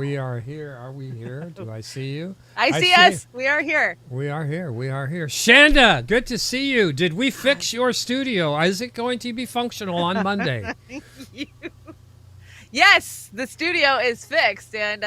We are here. Are we here? Do I see you? I see us. We are here. We are here. We are here. Shanda, good to see you. Did we fix your studio? Is it going to be functional on Monday? Yes, the studio is fixed, and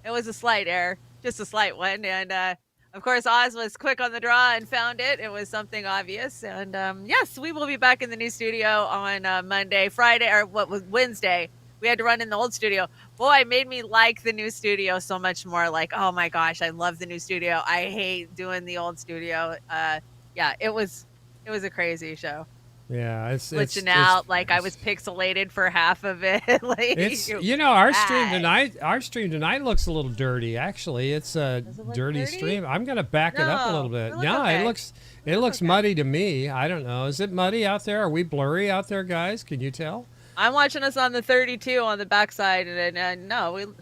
it was a slight error, just a slight one. And of course, Oz was quick on the draw and found it. It was something obvious. And yes, we will be back in the new studio on Monday, Friday, or what was Wednesday. We had to run in the old studio. Boy, it made me like the new studio so much more. Like, oh my gosh, I love the new studio. I hate doing the old studio. Yeah, it was a crazy show. Yeah, glitching out. Like I was pixelated for half of it. Like it's our stream tonight. Our stream tonight looks a little dirty. Actually, it's a dirty stream. I'm gonna back it up a little bit. No, okay. It looks muddy to me. I don't know. Is it muddy out there? Are we blurry out there, guys? Can you tell? I'm watching us on the 32 on the backside, and no,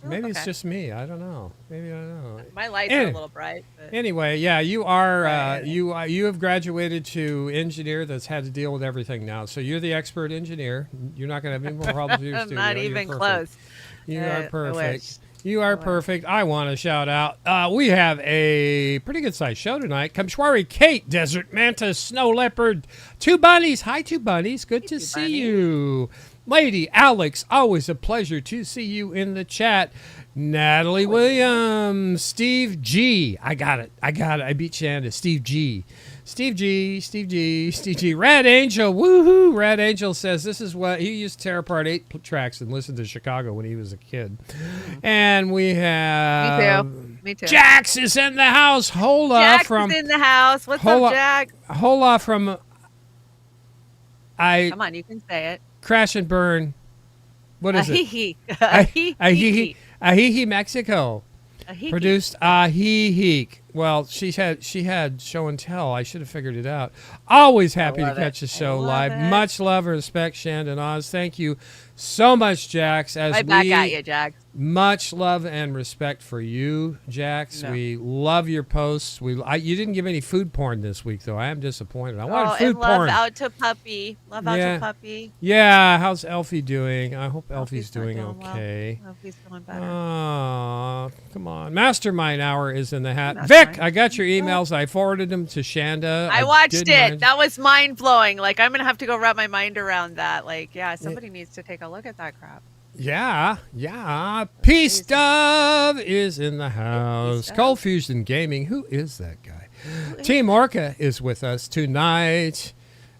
maybe it's just me. I don't know. Maybe I don't know. My lights are a little bright. But... Anyway, yeah, you are you have graduated to engineer that's had to deal with everything now. So you're the expert engineer. You're not going to have any more problems with your studio. Not even close. You are perfect. You are perfect. I want to shout out. We have a pretty good sized show tonight. Kamshwari, Kate, Desert Mantis, Snow Leopard, Two Bunnies. Hi, Two Bunnies. Good to see you. Lady Alex, always a pleasure to see you in the chat. Natalie Williams, Steve G. I got it. I beat Shanda. Steve G. Red Angel, woohoo! Red Angel says this is what he used to tear apart 8 tracks and listen to Chicago when he was a kid. And we have Me too. Jax is in the house. Jax is in the house. What's up, Jax? Hola from Come on, you can say it. Crash and Burn. What is it? Ahihi, Mexico. Produced Ahihi. Well, she had show and tell. I should have figured it out. Always happy to catch the show live. Much love and respect, Chanda Oz. Thank you so much, Jax. Back at you, Jax. Much love and respect for you, Jax. No. We love your posts. You didn't give any food porn this week, though. I am disappointed. I wanted food porn. Love out to puppy. Yeah, how's Elfie doing? I hope Elfie's doing okay. Well. Elfie's feeling better. Oh, come on. Mastermind Hour is in the hat. Vic, I got your emails. I forwarded them to Shanda. I watched it. That was mind-blowing. Like, I'm going to have to go wrap my mind around that. Like, yeah, somebody needs to take a look at that crap. Yeah. Peace Dove is in the house. Cold Fusion Gaming. Who is that guy? Team Orca is with us tonight.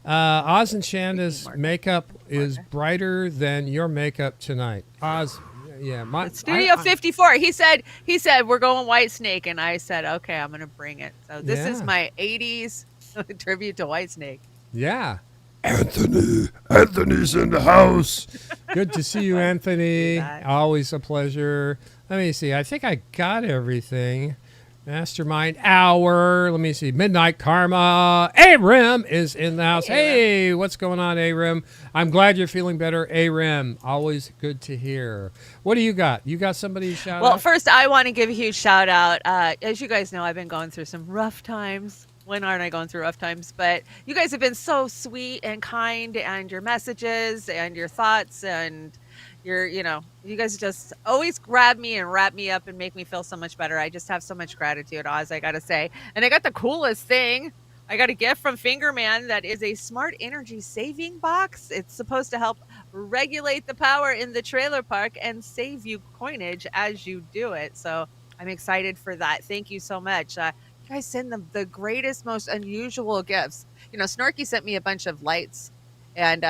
Oz and Shanda's makeup is brighter than your makeup tonight. Oz, yeah. Studio 54. He said we're going White Snake, and I said, okay, I'm gonna bring it. So this is my 80s tribute to White Snake. Yeah. Anthony's in the house. Good to see you, Anthony. Always a pleasure. Let me see. I think I got everything. Mastermind Hour. Let me see. Midnight Karma. Arim is in the house. Hey, what's going on, Arim? I'm glad you're feeling better, Arim. Always good to hear. What do you got? You got somebody to shout out? Well, first, I want to give a huge shout out. As you guys know, I've been going through some rough times. When aren't I going through rough times? But you guys have been so sweet and kind, and your messages and your thoughts and you guys just always grab me and wrap me up and make me feel so much better. I just have so much gratitude, Oz, I got to say. And I got the coolest thing. I got a gift from Fingerman that is a smart energy saving box. It's supposed to help regulate the power in the trailer park and save you coinage as you do it. So I'm excited for that. Thank you so much. You guys send them the greatest, most unusual gifts. Snorky sent me a bunch of lights and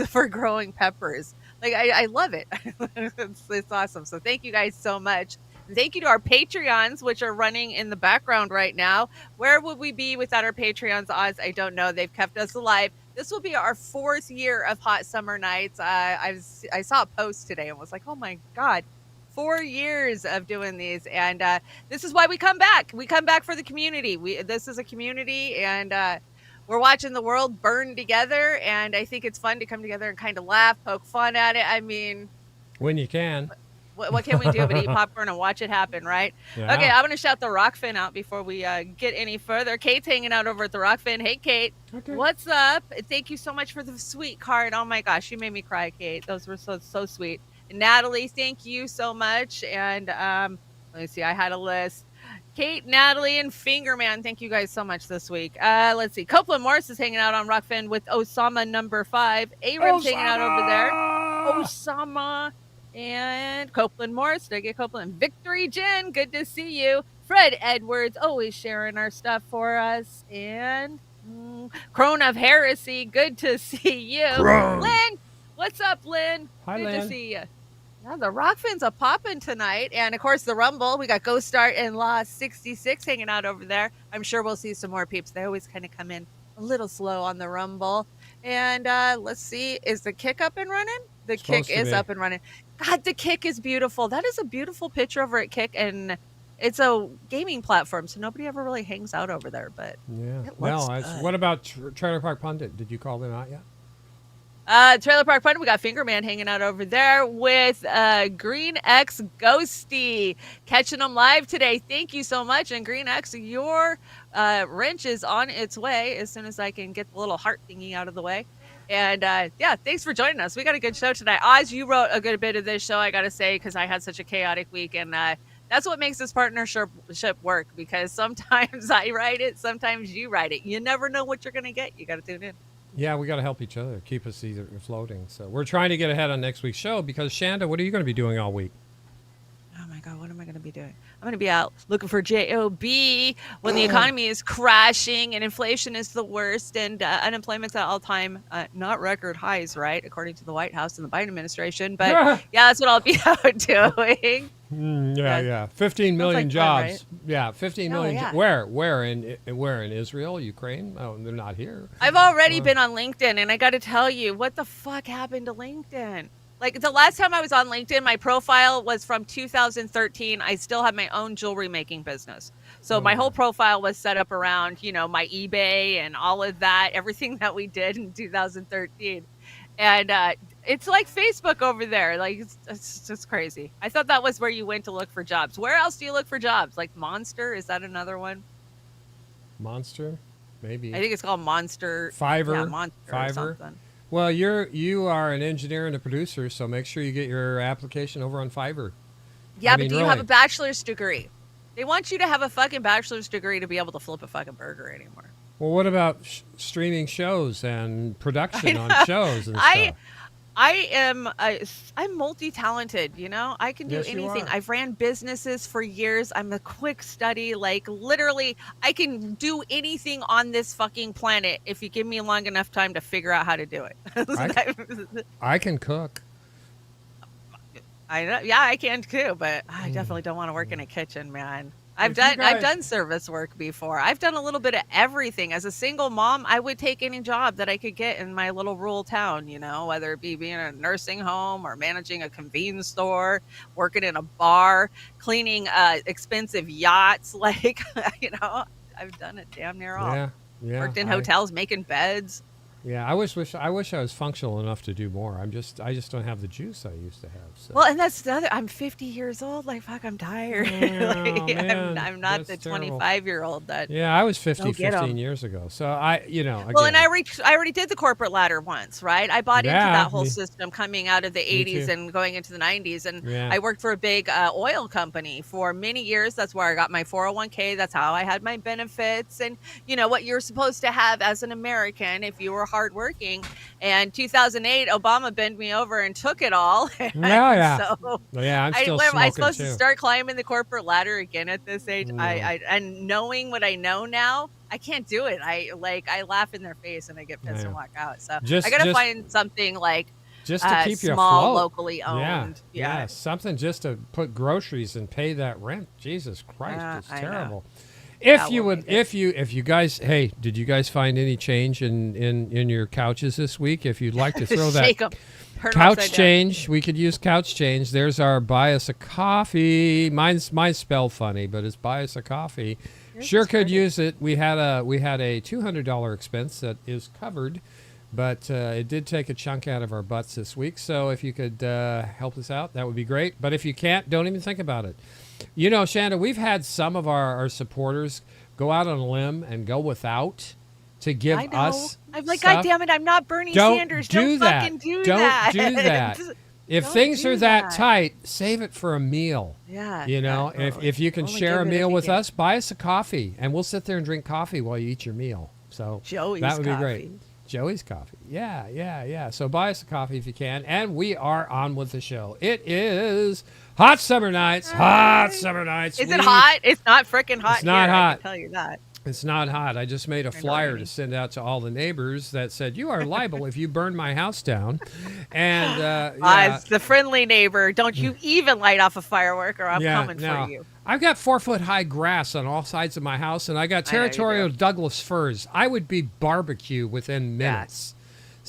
for growing peppers. Like, I love it. It's awesome. So thank you guys so much. And thank you to our Patreons, which are running in the background right now. Where would we be without our Patreons, Oz? I don't know. They've kept us alive. This will be our 4th year of Hot Summer Nights. I saw a post today and was like, oh my God, 4 years of doing these. And this is why we come back. We come back for the community. This is a community, and we're watching the world burn together, and I think it's fun to come together and kind of laugh, poke fun at it. I mean, when you can. What can we do but eat popcorn and watch it happen, right? Yeah. Okay, I'm going to shout the Rockfin out before we get any further. Kate's hanging out over at the Rockfin. Hey, Kate. Okay. What's up? Thank you so much for the sweet card. Oh, my gosh, you made me cry, Kate. Those were so sweet. Natalie, thank you so much. And let me see, I had a list. Kate, Natalie, and Fingerman, thank you guys so much this week. Let's see. Copeland Morris is hanging out on Rockfin with Osama number 5. Aram's hanging out over there. Osama. And Copeland Morris. Did I get Copeland? Victory Jen, good to see you. Fred Edwards, always sharing our stuff for us. And Crone of Heresy, good to see you. Crone. Lynn, what's up, Lynn? Hi, good Lynn. to see you. Yeah, the Rockfins are popping tonight. And, of course, the Rumble. We got Ghost Start and Law 66 hanging out over there. I'm sure we'll see some more peeps. They always kind of come in a little slow on the Rumble. And let's see. Is the kick up and running? The kick is up and running. God, the kick is beautiful. That is a beautiful picture over at Kick. And it's a gaming platform, so nobody ever really hangs out over there. But yeah. it looks good. What about Trailer Park Pundit? Did you call them out yet? Trailer Park Pundit, we got Fingerman hanging out over there with Green X Ghosty. Catching them live today. Thank you so much. And Green X, your wrench is on its way as soon as I can get the little heart thingy out of the way. And yeah, thanks for joining us. We got a good show tonight. Oz, you wrote a good bit of this show, I got to say, because I had such a chaotic week. And that's what makes this partnership work, because sometimes I write it, sometimes you write it. You never know what you're going to get. You got to tune in. Yeah, we got to help each other, keep us either floating. So we're trying to get ahead on next week's show because, Chanda, what are you going to be doing all week? Oh, my God, what am I going to be doing? I'm going to be out looking for JOB when the economy is crashing and inflation is the worst and unemployment's at all-time, not record highs, right, according to the White House and the Biden administration. But, yeah, that's what I'll be out doing. Yeah. 15 million jobs. Fun, right? Yeah, 15 million. Yeah. Where in Israel, Ukraine? Oh, they're not here. I've already been on LinkedIn, and I got to tell you, what the fuck happened to LinkedIn? Like, the last time I was on LinkedIn, my profile was from 2013. I still have my own jewelry making business. So my whole profile was set up around, my eBay and all of that, everything that we did in 2013. And it's like Facebook over there. Like, it's just crazy. I thought that was where you went to look for jobs. Where else do you look for jobs? Like Monster? Is that another one? Monster? Maybe. I think it's called Monster. Fiverr. Yeah, Monster Fiverr. or something. Well, you are an engineer and a producer, so make sure you get your application over on Fiverr. Yeah, but do you have a bachelor's degree? They want you to have a fucking bachelor's degree to be able to flip a fucking burger anymore. Well, what about streaming shows and production on shows and stuff? I'm multi-talented, I can do anything. I've ran businesses for years. I'm a quick study. Like, literally, I can do anything on this fucking planet if you give me long enough time to figure out how to do it. I can cook. I can too, but I definitely don't want to work in a kitchen, man. I've done service work before. I've done a little bit of everything. As a single mom, I would take any job that I could get in my little rural town, whether it be being in a nursing home or managing a convenience store, working in a bar, cleaning expensive yachts. Like, I've done it damn near all. Yeah. Worked in hotels, making beds. Yeah, I wish I was functional enough to do more. I just don't have the juice I used to have. So. Well, and that's the other. I'm 50 years old. Like, fuck, I'm tired. I'm not the 25-year-old that. Yeah, I was 50 15 years ago. So again. Well, and I already did the corporate ladder once, right? I bought into that whole system coming out of the 80s and going into the 90s, and I worked for a big oil company for many years. That's where I got my 401k. That's how I had my benefits, and what you're supposed to have as an American if you were hardworking. And 2008, Obama bent me over and took it all. I'm still smoking I'm supposed too. to start climbing the corporate ladder again at this age. No. And knowing what I know now, I can't do it. I laugh in their face and I get pissed and walk out. So I gotta find something like just to keep you small, afloat. Locally owned. Yeah, something just to put groceries and pay that rent. Jesus Christ, it's terrible. If you guys, hey, did you guys find any change in your couches this week? If you'd like to throw that couch change, we could use couch change. There's our buy us a coffee. Mine's spelled funny, but it's buy us a coffee. Sure could use it. We had a $200 expense that is covered, but it did take a chunk out of our butts this week. So if you could help us out, that would be great. But if you can't, don't even think about it. Chanda, we've had some of our supporters go out on a limb and go without to give us I'm like, stuff. God damn it, I'm not Bernie Sanders. Don't fucking do that. Don't do that. if Don't things do are that that. tight, save it for a meal. Yeah. You know, yeah, totally. if you can Only share a give it if meal you with can. us, buy us a coffee, and we'll sit there and drink coffee while you eat your meal. So Joey's that would be great. coffee. Joey's coffee. Yeah, yeah, yeah. So buy us a coffee if you can. And we are on with the show. It is hot summer nights. Hot summer nights. Is it hot? It's not freaking hot It's not here, I hot. can tell you that. It's not hot. I just made a flyer to send out to all the neighbors that said, you are liable if you burn my house down. And yeah. It's the friendly neighbor. Don't you even light off a firework or I'm coming no. for you. I've got 4-foot high grass on all sides of my house, and I got territorial Douglas firs. I would be barbecue within minutes.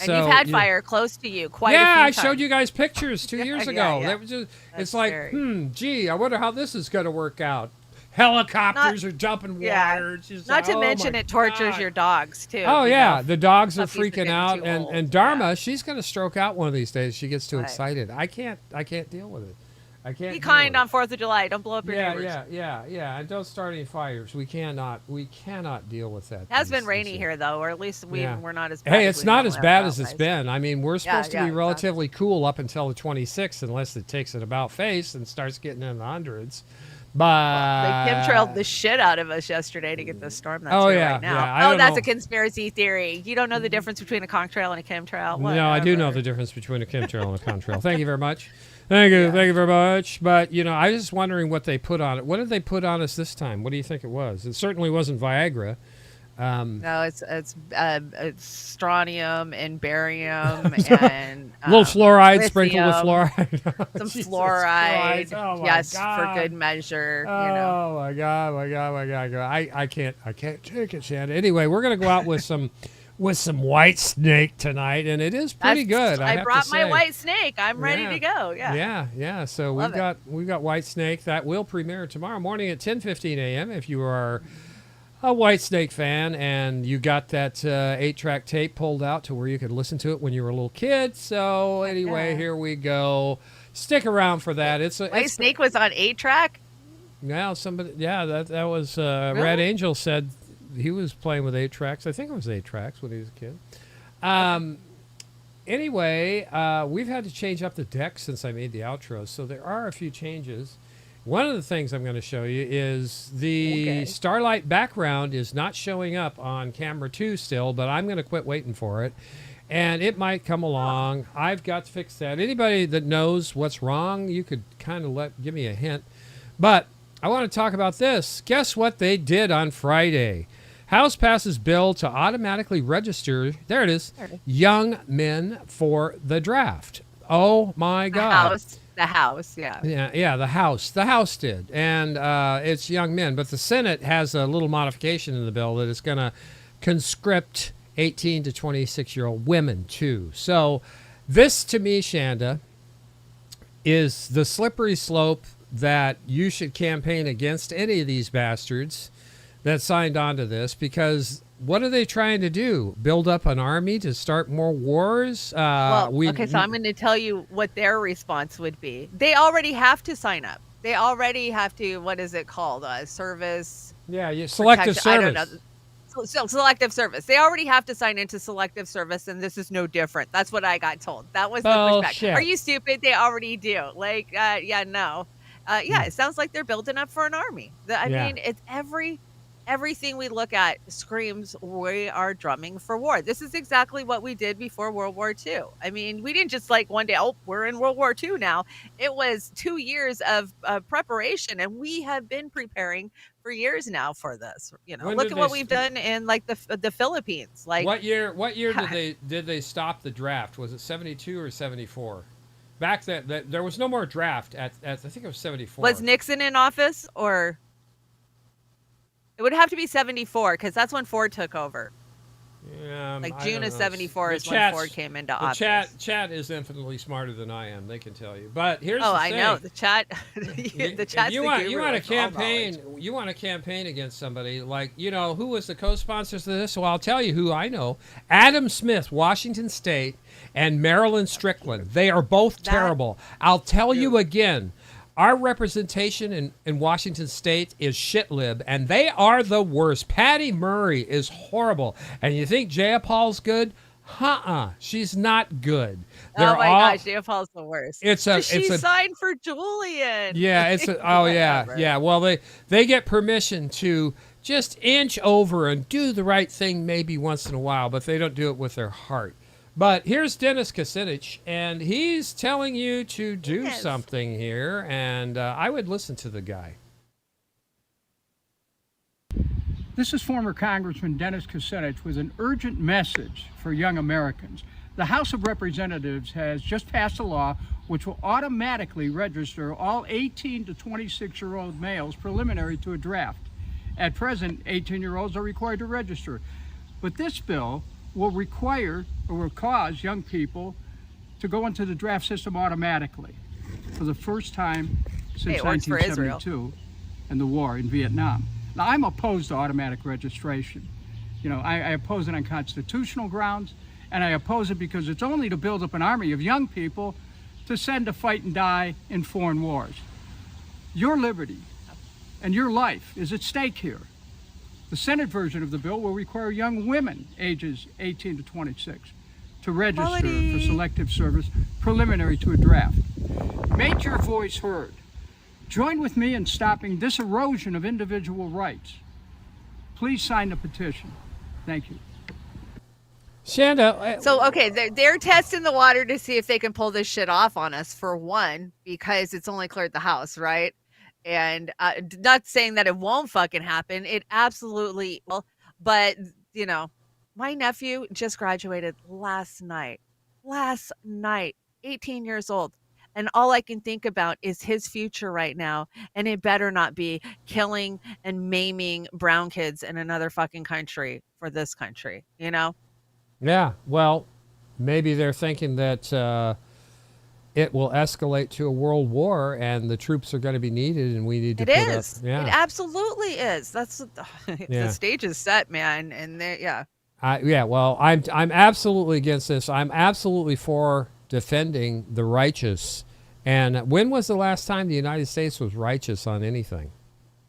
And So, you've had you know- fire close to you quite a few Yeah, I times. showed you guys pictures 2 years ago. yeah. That was just, That's it's like, scary. gee, I wonder how this is going to work out. Helicopters are dumping water. It's just Not like, to oh mention my it tortures God. your dogs too. Oh, you yeah. know. The dogs are Puppies are freaking getting out. too And, old. and Dharma, she's going to stroke out one of these days. She gets too Right. excited. I can't deal with it. I can't Be deal kind with on 4th of July. Don't blow up your yeah, neighbors. yeah. And don't start any fires. We cannot deal with that. It has these- been rainy these- here though, or at least Yeah. we're not as bad. Hey, as it's we not as normally bad are as it's otherwise. been. I mean, we're supposed to yeah, be exactly. relatively cool up until the 26th, unless it takes it about face and starts getting in the hundreds. But They chemtrailed the shit out of us yesterday to get the storm that's Oh, here yeah, right now. yeah, I don't that's know. a conspiracy theory. You don't know the difference between a contrail and a chemtrail. No, I do know Whatever. the difference between a chemtrail and a contrail. Thank you very much. Thank you very much. But, you know, I was just wondering what they put on it. What did they put on us this time? What do you think it was? It certainly wasn't Viagra. No, it's strontium and barium and little fluoride sprinkled with lithium, fluoride. some Jesus fluoride. Christ. Oh my Yes, God. for good measure. You know. Oh my God. I can't take it, Chanda. Anyway, we're gonna go out with some white snake tonight, and it is pretty good. I have brought to my say. white snake. I'm ready Yeah. to go. Yeah. Yeah. So Love we've got White Snake that will premiere tomorrow morning at 10:15 a.m. If you are a White Snake fan and you got that 8-track tape pulled out to where you could listen to it when you were a little kid. So anyway, yeah. here we go. Stick around for that. White Snake was on 8-track. Yeah, that was Red Angel said he was playing with 8 tracks. I think it was 8 tracks when he was a kid. Anyway, we've had to change up the deck since I made the outro, so there are a few changes. One of the things I'm going to show you is the Starlight background is not showing up on camera 2 still, but I'm going to quit waiting for it. And it might come along. I've got to fix that. Anybody that knows what's wrong, you could kind of give me a hint. But I want to talk about this. Guess what they did on Friday? House passes bill to automatically register, there it is, young men for the draft. Oh, my God. The House, yeah. Yeah, the House did. And it's young men. But the Senate has a little modification in the bill that is going to conscript 18 to 26-year-old women, too. So this, to me, Chanda, is the slippery slope that you should campaign against any of these bastards that signed on to this, because what are they trying to do? Build up an army to start more wars? So I'm going to tell you what their response would be. They already have to sign up. They already have to, what is it called? Service? Yeah, selective service. I don't know. So selective service. They already have to sign into selective service, and this is no different. That's what I got told. That was the pushback. Are you stupid? They already do. Like, no. It sounds like they're building up for an army. I mean, it's everything we look at screams we are drumming for war. This is exactly what we did before World War II. I mean, we didn't just like one day, we're in World War II now. It was 2 years of preparation, and we have been preparing for years now for this. You know, look at what we've done in like the Philippines. Like what year did they stop the draft? Was it 72 or 74? Back then, there was no more draft at I think it was 74. Was Nixon in office, or? It would have to be 74 because that's when Ford took over. Yeah, like June of 74 is when Ford came into office. Chat is infinitely smarter than I am. They can tell you. But here's the thing. I know the chat. The chat's you want to campaign. You want to campaign against somebody like who was the co-sponsors of this? Well, I'll tell you who I know. Adam Smith, Washington State, and Marilyn Strickland. They are both terrible. I'll tell you again. Our representation in Washington State is shit-lib, and they are the worst. Patty Murray is horrible. And you think Jayapal's good? She's not good. Oh They're my all. gosh, Neopol's the worst. It's a. She It's a. signed for Julian. Yeah. It's a. Oh yeah. Whatever. Yeah. Well, they get permission to just inch over and do the right thing maybe once in a while, but they don't do it with their heart. But here's Dennis Kucinich, and he's telling you to do Yes. something here, and I would listen to the guy. This is former Congressman Dennis Kucinich with an urgent message for young Americans. The House of Representatives has just passed a law which will automatically register all 18 to 26-year-old males preliminary to a draft. At present, 18-year-olds are required to register. But this bill will require or will cause young people to go into the draft system automatically for the first time since it works for Israel. 1972 and the war in Vietnam. Now, I'm opposed to automatic registration. You know, I oppose it on constitutional grounds, and I oppose it because it's only to build up an army of young people to send to fight and die in foreign wars. Your liberty and your life is at stake here. The Senate version of the bill will require young women ages 18 to 26 to register for selective service preliminary to a draft. Make your voice heard. Join with me in stopping this erosion of individual rights. Please sign the petition. Thank you. Chanda. So, okay, they're testing the water to see if they can pull this shit off on us, for one, because it's only cleared the House, right? And not saying that it won't fucking happen. It absolutely will. But, you know, my nephew just graduated last night, 18 years old. And all I can think about is his future right now. And it better not be killing and maiming brown kids in another fucking country for this country, you know? Yeah, well, maybe they're thinking that it will escalate to a world war and the troops are going to be needed and we need to It put is. up. Yeah. It absolutely is. That's Yeah. the stage is set, man. And yeah. Yeah, well, I'm absolutely against this. I'm absolutely for defending the righteous. And when was the last time the United States was righteous on anything?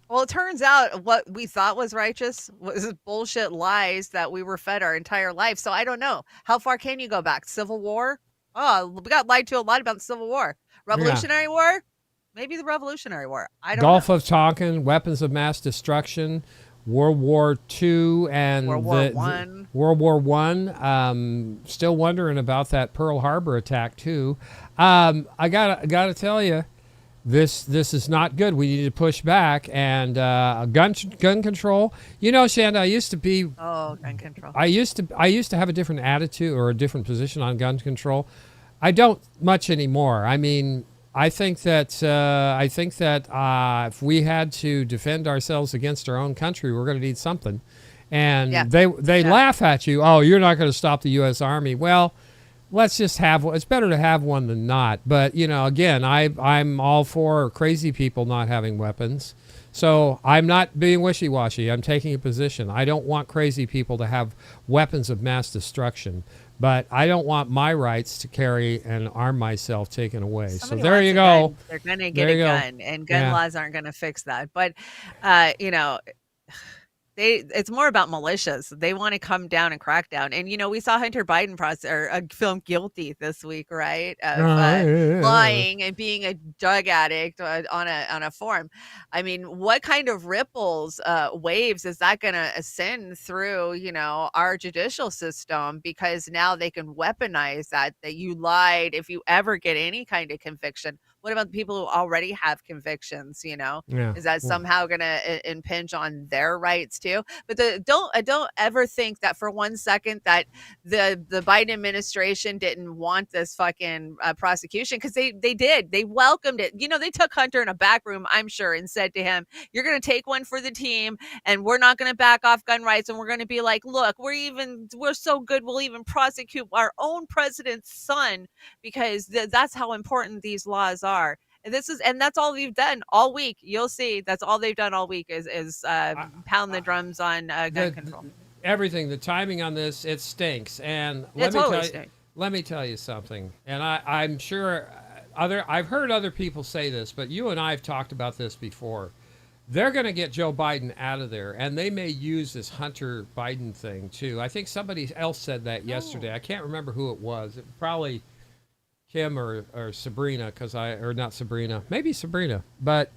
Well, it turns out what we thought was righteous was bullshit lies that we were fed our entire life. So I don't know. How far can you go back? Civil War? Oh, we got lied to a lot about the Civil War. Revolutionary War? Maybe the Revolutionary War. I don't Gulf know. of Tonkin, weapons of mass destruction, World War II, and World War One. World War One. Still wondering about that Pearl Harbor attack too. I gotta tell you, this is not good. We need to push back and gun control. You know, Chanda, I used to be. Oh, gun control. I used to have a different attitude or a different position on gun control. I don't much anymore. I mean, I think that if we had to defend ourselves against our own country, we're going to need something. And they laugh at you. Oh, you're not going to stop the U.S. Army. Well, let's just have one. It's better to have one than not. But you know, again, I'm all for crazy people not having weapons. So I'm not being wishy-washy. I'm taking a position. I don't want crazy people to have weapons of mass destruction. But I don't want my rights to carry and arm myself taken away. Somebody so there wants you a go. gun. They're going to get a gun, and gun laws aren't going to fix that. But, you know, it's more about militias. They want to come down and crack down. And, you know, we saw Hunter Biden found guilty this week, right? Of lying and being a drug addict on a forum. I mean, what kind of ripples, waves is that going to send through, you know, our judicial system? Because now they can weaponize that you lied if you ever get any kind of conviction. What about the people who already have convictions, you know? Yeah. Is that somehow going to impinge on their rights too? But I don't ever think that for 1 second that the Biden administration didn't want this fucking prosecution, because they did. They welcomed it. You know, they took Hunter in a back room, I'm sure, and said to him, you're going to take one for the team and we're not going to back off gun rights. And we're going to be like, look, we're so good. We'll even prosecute our own president's son, because that's how important these laws are. And that's all we've done all week. You'll see that's all they've done all week is pound the drums on gun control. Everything, the timing on this, it stinks. And let me tell you something. And I'm sure I've heard other people say this, but you and I have talked about this before. they're going to get Joe Biden out of there, and they may use this Hunter Biden thing too. I think somebody else said that yesterday. I can't remember who it was. It probably Kim or Sabrina, or not Sabrina, maybe Sabrina, but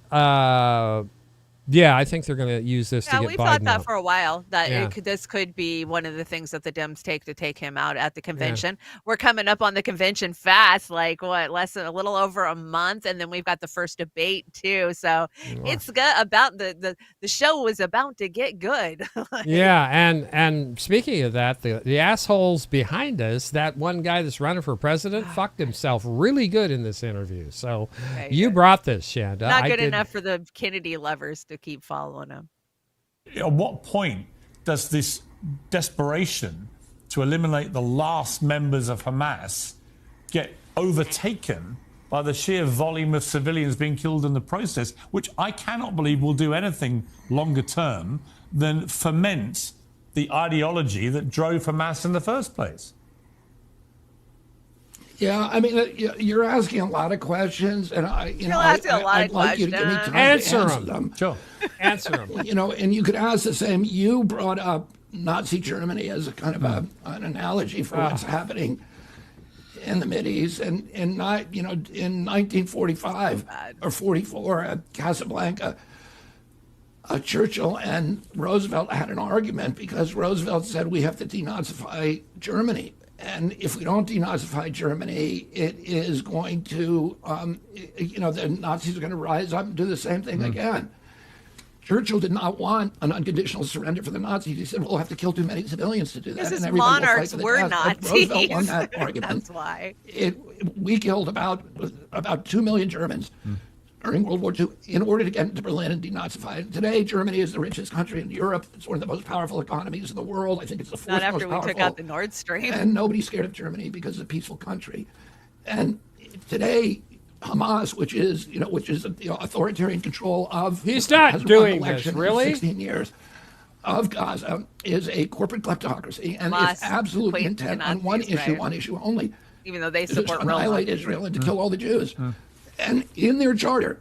yeah, I think they're going to use this to get Biden we've thought that out. For a while, that this could be one of the things that the Dems take him out at the convention. We're coming up on the convention fast, like less than a little over a month, and then we've got the first debate too. So it's about the show was about to get good. Yeah, and speaking of that, the assholes behind us, that one guy that's running for president, fucked himself really good in this interview. So you brought this, Chanda. Not good enough for the Kennedy lovers to keep following him. At what point does this desperation to eliminate the last members of Hamas get overtaken by the sheer volume of civilians being killed in the process, which I cannot believe will do anything longer term than foment the ideology that drove Hamas in the first place? Yeah, I mean, you're asking a lot of questions, and I'd like you to give me time answer to answer them. Sure. Answer them. And you could ask the same. You brought up Nazi Germany as a kind of an analogy for what's happening in the Mideast, and in 1945 or 44 at Casablanca, Churchill and Roosevelt had an argument because Roosevelt said we have to denazify Germany. And if we don't denazify Germany, it is going to, the Nazis are going to rise up and do the same thing again. Churchill did not want an unconditional surrender for the Nazis. He said, we'll have to kill too many civilians to do that. Because and monarchs were Nazis. Roosevelt won that argument. That's why. We killed about 2 million Germans during World War II in order to get into Berlin and denazify it. Today, Germany is the richest country in Europe. It's one of the most powerful economies in the world. I think it's the fourth most powerful. Not after we took out the Nord Stream. And nobody's scared of Germany because it's a peaceful country. And today, Hamas, which is the authoritarian control of, he's not doing this, really? 16 years of Gaza, is a corporate kleptocracy, and it's absolutely intent on one issue only. Even though they support to annihilate Israel and to kill all the Jews. And in their charter,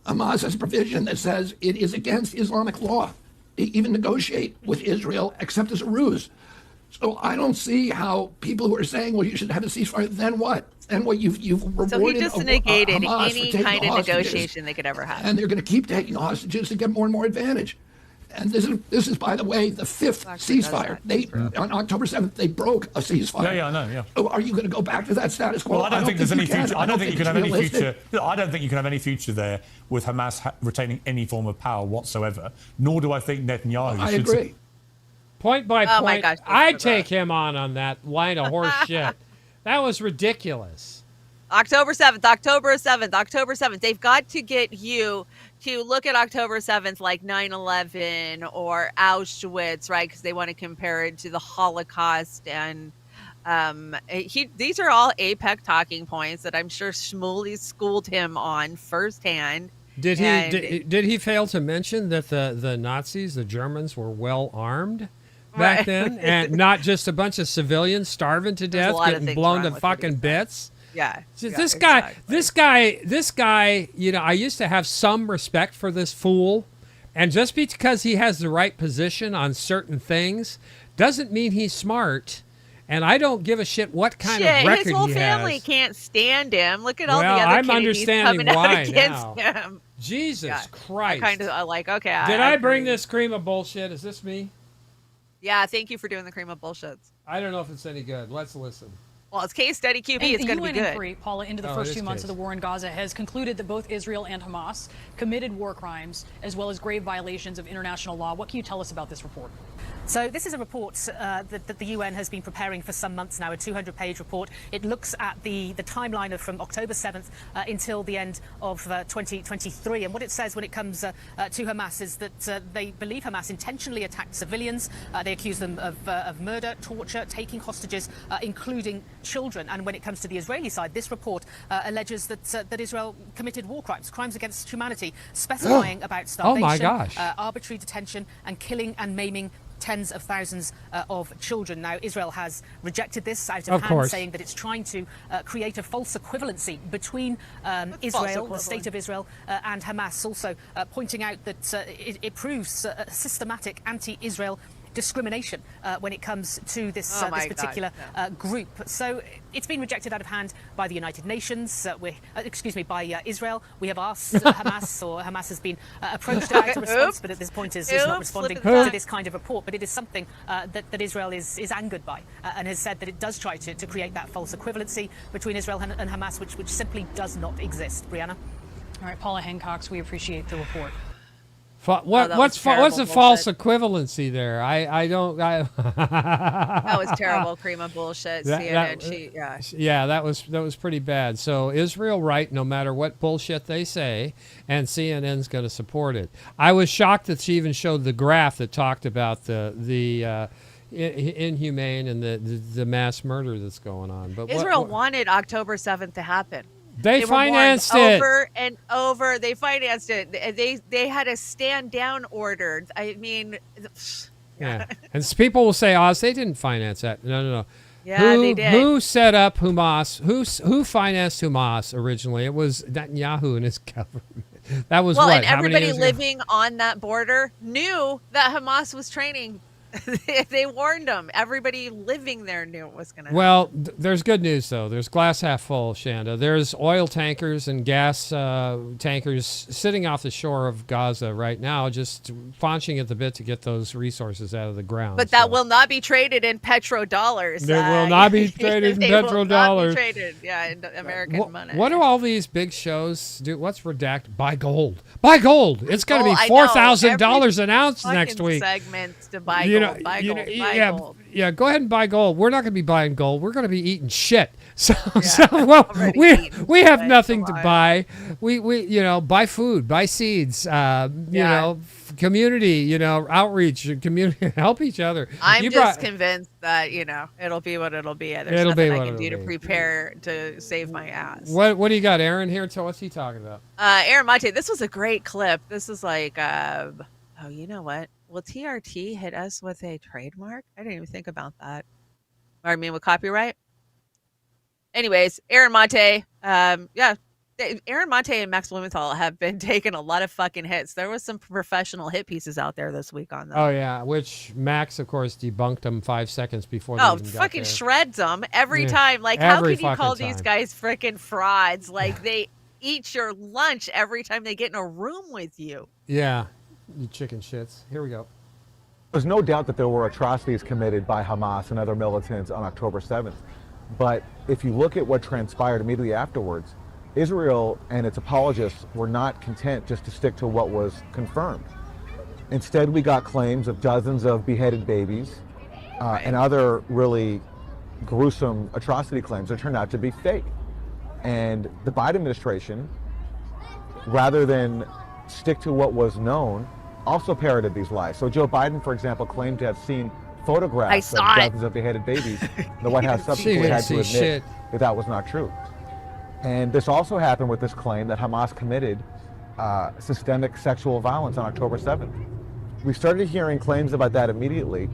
Hamas has a provision that says it is against Islamic law to even negotiate with Israel except as a ruse. So I don't see how people who are saying, well, you should have a ceasefire, then what? And what you've rewarded. So he just negated Hamas any kind of negotiation they could ever have. And they're going to keep taking hostages to get more and more advantage. And this is, by the way, the fifth ceasefire. On October 7th, they broke a ceasefire. Yeah, I know. Yeah. So are you going to go back to that status quo? Well, I don't think there's any future. I don't think you can have any future. I don't think you can have any future there with Hamas retaining any form of power whatsoever. Nor do I think Netanyahu. I agree. Point by point, my gosh, I'd take him on that line of horse shit. That was ridiculous. October 7th. They've got to get you to look at October 7th like 9/11 or Auschwitz, right? Because they want to compare it to the Holocaust. And these are all APEC talking points that I'm sure Shmuley schooled him on firsthand. Did he fail to mention that the Nazis, the Germans, were well armed back then, and not just a bunch of civilians starving to death, getting blown to fucking bits? Yeah. This guy, I used to have some respect for this fool, and just because he has the right position on certain things doesn't mean he's smart. And I don't give a shit what kind of record he has. His whole family can't stand him. Look at all the other Kennedys coming out against him. Jesus Christ. I kind of like, okay. Did I bring this cream of bullshit? Is this me? Yeah, thank you for doing the cream of bullshits. I don't know if it's any good. Let's listen. Well, it's case study QB. It's going to be good. The UN inquiry, Paula, into the first 2 months of the war in Gaza has concluded that both Israel and Hamas committed war crimes as well as grave violations of international law. What can you tell us about this report? So this is a report that the UN has been preparing for some months now, a 200-page report. It looks at the timeline of from October 7th until the end of 2023. And what it says when it comes to Hamas is that they believe Hamas intentionally attacked civilians. They accuse them of murder, torture, taking hostages, including children. And when it comes to the Israeli side, this report alleges that Israel committed war crimes against humanity, specifying about starvation, arbitrary detention, and killing and maiming tens of thousands of children. Now, Israel has rejected this out of hand, course, saying that it's trying to create a false equivalency between Israel, the state of Israel, and Hamas, also pointing out that it proves systematic anti-Israel discrimination when it comes to this particular group. So it's been rejected out of hand by the United Nations, by Israel. We have asked Hamas, or Hamas has been approached about a response, but at this point is not responding to this kind of report. But it is something that Israel is angered by, and has said that it does try to create that false equivalency between Israel and Hamas, which simply does not exist. Brianna? All right, Paula Hancox, we appreciate the report. What's the false equivalency there? I don't. That was terrible, cream of bullshit. Yeah, that was pretty bad. So Israel, right? No matter what bullshit they say, and CNN's going to support it. I was shocked that she even showed the graph that talked about the inhumane and the mass murder that's going on. But Israel wanted October 7th to happen. They financed it over and over. They financed it. They had a stand down order. I mean, yeah. And people will say, "Oz, they didn't finance that." No. Yeah, they did. Who set up Hamas? Who financed Hamas originally? It was Netanyahu and his government. That was and everybody living on that border knew that Hamas was training. They warned them. Everybody living there knew it was going to happen. Well, there's good news, though. There's glass half full, Chanda. There's oil tankers and gas tankers sitting off the shore of Gaza right now, just faunching at the bit to get those resources out of the ground. But that will not be traded in petrodollars. They will not be traded in petrodollars. Not be traded, in American money. What do all these big shows do? What's redacted? Buy gold. Buy gold. It's going to be $4,000 an ounce next week. Segments to buy gold. Buy gold. Yeah, go ahead and buy gold. We're not going to be buying gold. We're going to be eating shit. So we have nothing to buy. We buy food, buy seeds. Community, outreach, community, help each other. I'm just convinced that it'll be what it'll be. There's nothing I can do to prepare to save my ass. What do you got, Aaron? Here, tell what's he talking about? Aaron Mate, this was a great clip. This is like, you know what? Will TRT hit us with a trademark? I didn't even think about that. Or I mean, with copyright. Anyways, Aaron Mate, Aaron Mate and Max Blumenthal have been taking a lot of fucking hits. There was some professional hit pieces out there this week on them. Oh yeah, which Max, of course, debunked them 5 seconds before. They even fucking got there. Shreds them every time. Like, how can you call these guys freaking frauds? Like, they eat your lunch every time they get in a room with you. Yeah. You chicken shits. Here we go. There's no doubt that there were atrocities committed by Hamas and other militants on October 7th. But if you look at what transpired immediately afterwards, Israel and its apologists were not content just to stick to what was confirmed. Instead, we got claims of dozens of beheaded babies and other really gruesome atrocity claims that turned out to be fake. And the Biden administration, rather than stick to what was known, also parroted these lies. So Joe Biden, for example, claimed to have seen photographs of dozens of beheaded babies. The White House subsequently had to admit that was not true. And this also happened with this claim that Hamas committed systemic sexual violence on October 7th. We started hearing claims about that immediately.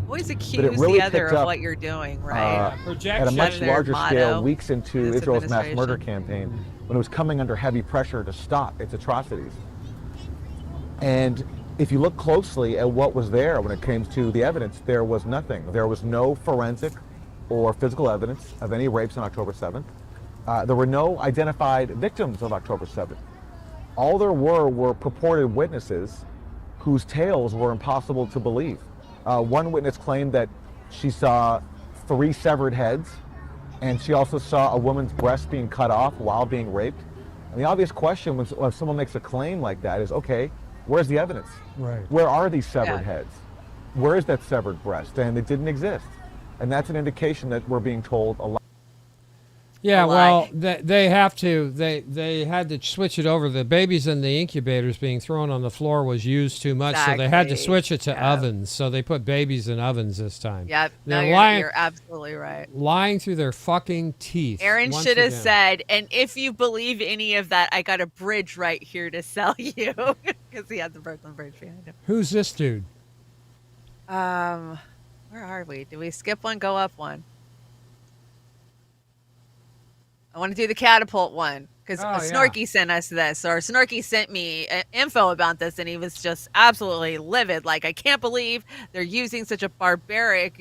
Always accuse the other of what you're doing, right? At a much larger scale, weeks into Israel's mass murder campaign, when it was coming under heavy pressure to stop its atrocities. And if you look closely at what was there when it came to the evidence, there was nothing. There was no forensic or physical evidence of any rapes on October 7th. There were no identified victims of October 7th. All there were purported witnesses whose tales were impossible to believe. One witness claimed that she saw 3 severed heads, and she also saw a woman's breast being cut off while being raped. And the obvious question when someone makes a claim like that is, okay, where's the evidence? Right. Where are these severed heads? Where is that severed breast? And it didn't exist. And that's an indication that we're being told a lot. Yeah, well, they have to. They had to switch it over. The babies in the incubators being thrown on the floor was used too much, so they had to switch it to ovens. So they put babies in ovens this time. Yep, you're absolutely right. Lying through their fucking teeth. Aaron should have said, and if you believe any of that, I got a bridge right here to sell you. Because he had the Brooklyn Bridge behind him. Who's this dude? Where are we? Did we skip one? Go up one. I want to do the catapult one because Snorky sent us this, or Snorky sent me info about this, and he was just absolutely livid. Like, I can't believe they're using such a barbaric,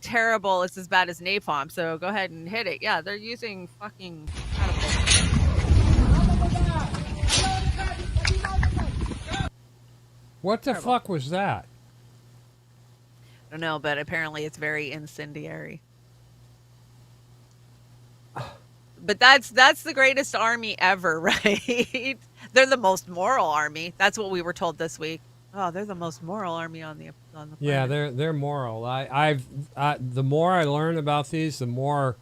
terrible. It's as bad as napalm. So go ahead and hit it. Yeah, they're using fucking catapults. What the fuck was that? I don't know, but apparently it's very incendiary. But that's the greatest army ever, right? They're the most moral army. That's what we were told this week. Oh, they're the most moral army on the planet. Yeah, they're moral. The more I learn about these, the more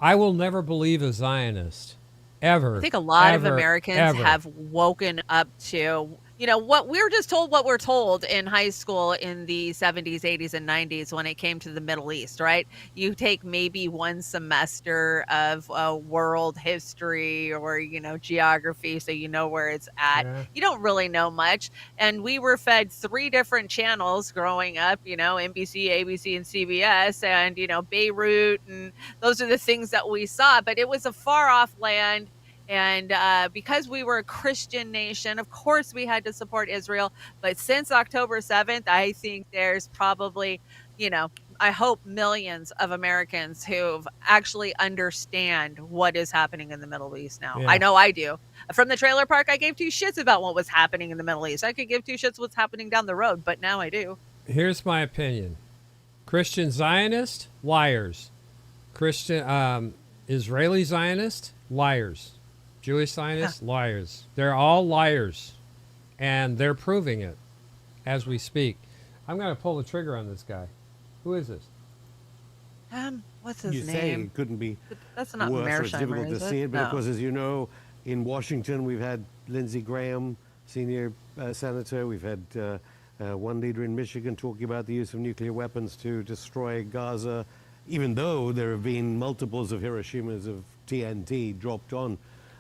I will never believe a Zionist ever. I think a lot of Americans have woken up to, what we're just told, what we're told in high school in the 70s, 80s, and 90s when it came to the Middle East, right? You take maybe one semester of world history or, geography, so you know where it's at. Yeah. You don't really know much. And we were fed 3 different channels growing up, NBC, ABC, and CBS, and, Beirut, and those are the things that we saw. But it was a far-off land. And because we were a Christian nation, of course we had to support Israel. But since October 7th, I think there's probably, I hope millions of Americans who actually understand what is happening in the Middle East now. Yeah. I know I do. From the trailer park, I gave 2 shits about what was happening in the Middle East. I could give 2 shits what's happening down the road, but now I do. Here's my opinion. Christian Zionist, liars. Christian Israeli Zionist, liars. Jewish Zionists, liars. They're all liars, and they're proving it as we speak. I'm going to pull the trigger on this guy. Who is this? What's his name? You say it couldn't be That's not worse, Mersheimer, it's difficult to see it, but of course, as you know, in Washington, we've had Lindsey Graham, senior senator. We've had one leader in Michigan talking about the use of nuclear weapons to destroy Gaza, even though there have been multiples of Hiroshimas of TNT dropped on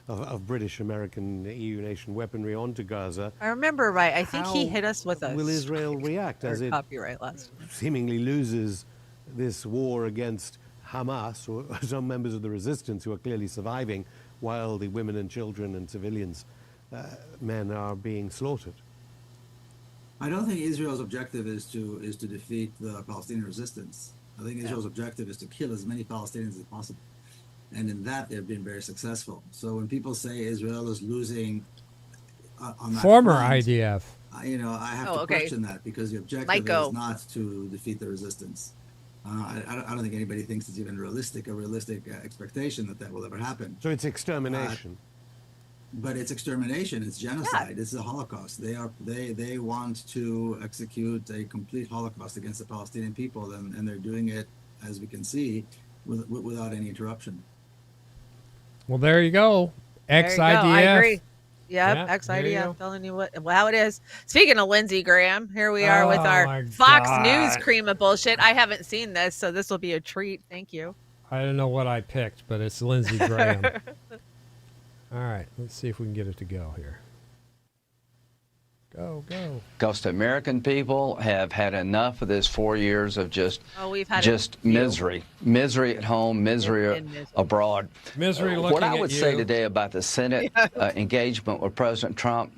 of British, American, EU nation weaponry onto Gaza. I remember right. I think he hit us with a will Israel react as it copyright last seemingly loses this war against Hamas or some members of the resistance who are clearly surviving while the women and children and civilians, men are being slaughtered? I don't think Israel's objective is to defeat the Palestinian resistance. I think Israel's objective is to kill as many Palestinians as possible. And in that, they've been very successful. So when people say Israel is losing on that former front, IDF, I have to question that, because the objective is not to defeat the resistance. I don't think anybody thinks it's even a realistic expectation that will ever happen. So it's extermination. But it's extermination. It's genocide. It's the Holocaust. They want to execute a complete Holocaust against the Palestinian people, and they're doing it, as we can see, without any interruption. Well, there you go. Ex-IDF. I agree. Yep, ex-IDF. Telling you how it is. Speaking of Lindsey Graham, here we are with our Fox News cream of bullshit. I haven't seen this, so this will be a treat. Thank you. I don't know what I picked, but it's Lindsey Graham. All right, let's see if we can get it to go here. Go. Because the American people have had enough of this 4 years of just misery. Misery at home, misery abroad. Misery looking What I would at say you. today about the Senate engagement with President Trump,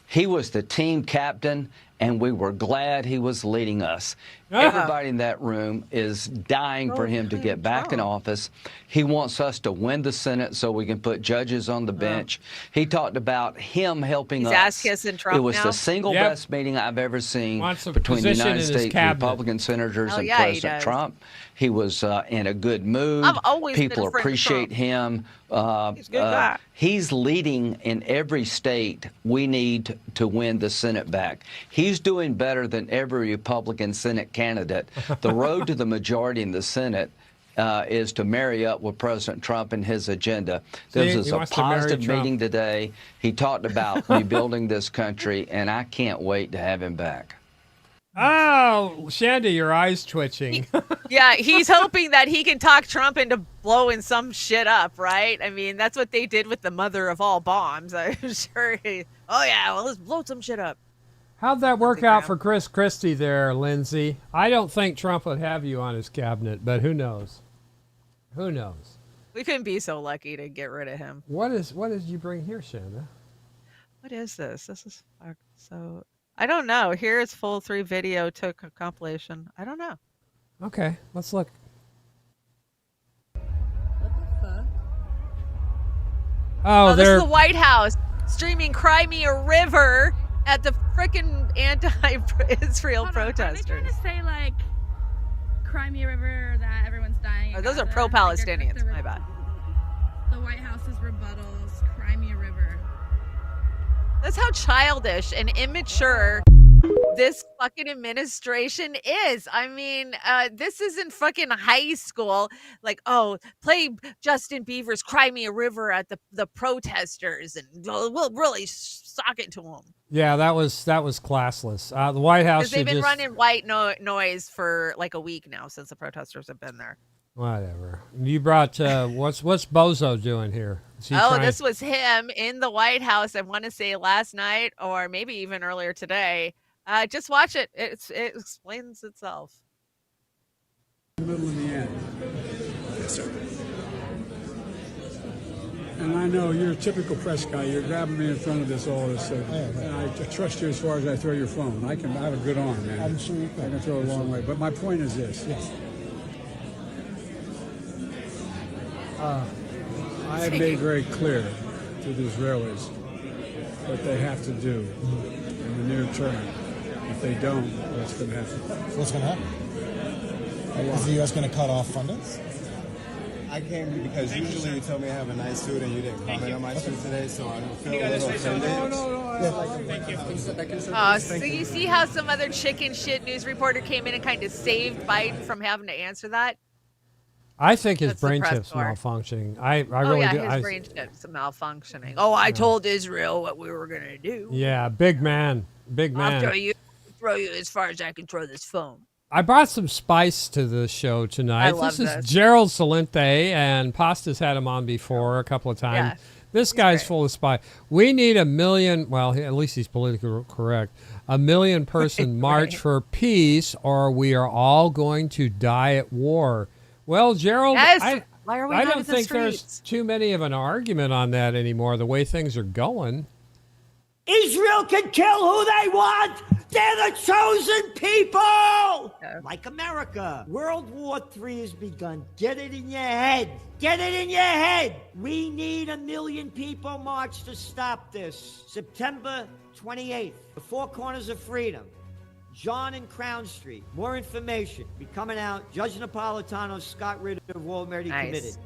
he was the team captain, and we were glad he was leading us. Everybody in that room is dying for him to get back in office. He wants us to win the Senate so we can put judges on the bench. He talked about him helping us. Ass-kissing Trump It was now. the single best meeting I've ever seen between the United States Republican senators and President Trump. He was in a good mood. I've always been People a friend of appreciate Trump. him. He's a good guy. He's leading in every state we need to win the Senate back. He's doing better than every Republican Senate candidate. The road to the majority in the Senate is to marry up with President Trump and his agenda. This was a positive meeting today. He talked about rebuilding this country, and I can't wait to have him back. Oh, Chanda, your eyes twitching. Yeah, he's hoping that he can talk Trump into blowing some shit up, right? I mean, that's what they did with the mother of all bombs. I'm sure. Let's blow some shit up. How'd that work out for Chris Christie there, Lindsay? I don't think Trump would have you on his cabinet, but who knows? Who knows? We couldn't be so lucky to get rid of him. What did you bring here, Shanda? What is this? This is so. I don't know. Here is full 3 video to compilation. I don't know. Okay, let's look. What the fuck? Oh, this is the White House streaming "Cry Me a River" at the frickin' anti-Israel protesters. Are they trying to say like "Cry Me a River" that everyone's dying? Oh, those are pro-Palestinians. My bad. The White House's rebuttals: "Cry Me a River." That's how childish and immature this fucking administration is. I mean, this isn't fucking high school. Like, oh, play Justin Bieber's "Cry Me a River" at the protesters, and we'll really sock it to them. Yeah, that was classless. The White House. Because they've been running white noise for like a week now since the protesters have been there. Whatever. You brought what's Bozo doing here? This was him in the White House. I want to say last night or maybe even earlier today. Just watch it. It explains itself. Middle and the end. Yes, sir. And I know you're a typical press guy. You're grabbing me in front of this all this. And I trust you as far as I throw your phone. I have a good arm, man. I'm sure you can. I can throw it a long way. But my point is this. Yes. I have made very clear to the Israelis what they have to do in the near term. If they don't, what's going to happen? What's going to happen? Is the U.S. going to cut off funding? I came because usually you tell me I have a nice suit and you didn't comment on my suit today, so I don't feel a little offended. Thank you. So you see how some other chicken shit news reporter came in and kind of saved Biden from having to answer that? I think his brain chip's malfunctioning. I really do. His brain chip's malfunctioning. Oh, I told Israel what we were going to do. Yeah, big man. I'll throw you as far as I can throw this phone. I brought some spice to the show tonight. This is Gerald Salente, and Pasta's had him on before a couple of times. Yeah, this guy's full of spice. We need 1 million, well, at least he's politically correct, 1 million person march for peace, or we are all going to die at war. Well, Gerald, I don't think there's too many of an argument on that anymore, the way things are going. Israel can kill who they want. They're the chosen people. Like America. World War III has begun. Get it in your head. Get it in your head. We need 1 million people march to stop this. September 28th, the Four Corners of Freedom. John and Crown Street. More information. Be coming out. Judge Napolitano, Scott Ritter, already committed.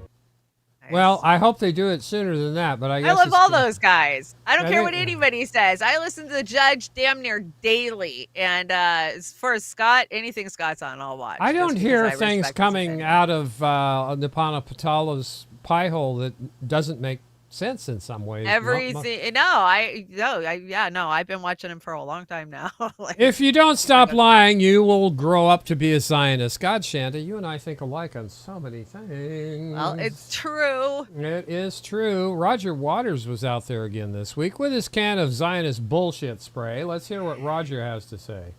Well, I hope they do it sooner than that, but I guess I love all those guys. I don't care what anybody says. I listen to the judge damn near daily, and as far as Scott, anything Scott's on, I'll watch. I don't hear things coming out of Napolitano's pie hole that doesn't make sense in some ways. Everything. I've been watching him for a long time now. If you don't stop lying, you will grow up to be a Zionist. God, Shanda, you and I think alike on so many things. Well, it's true. It is true. Roger Waters was out there again this week with his can of Zionist bullshit spray. Let's hear what Roger has to say.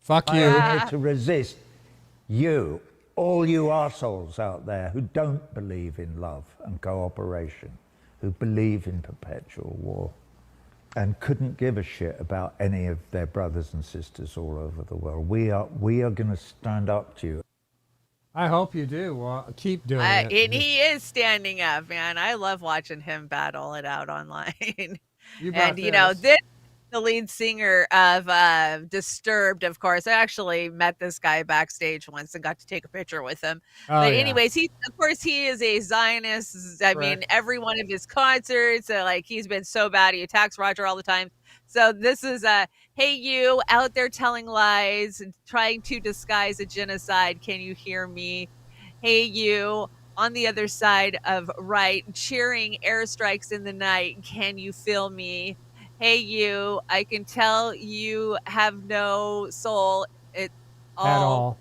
Fuck you. I to resist you. All you assholes out there who don't believe in love and cooperation, who believe in perpetual war, and couldn't give a shit about any of their brothers and sisters all over the world. We are going to stand up to you. I hope you do. Well, keep doing it. And he is standing up, man. I love watching him battle it out online. This. The lead singer of Disturbed, of course. I actually met this guy backstage once and got to take a picture with him. But anyways, he is a Zionist. I mean, every one of his concerts, he's been so bad. He attacks Roger all the time. So this is hey, you out there telling lies and trying to disguise a genocide. Can you hear me? Hey, you on the other side of right, cheering airstrikes in the night. Can you feel me? Hey, you, I can tell you have no soul at all.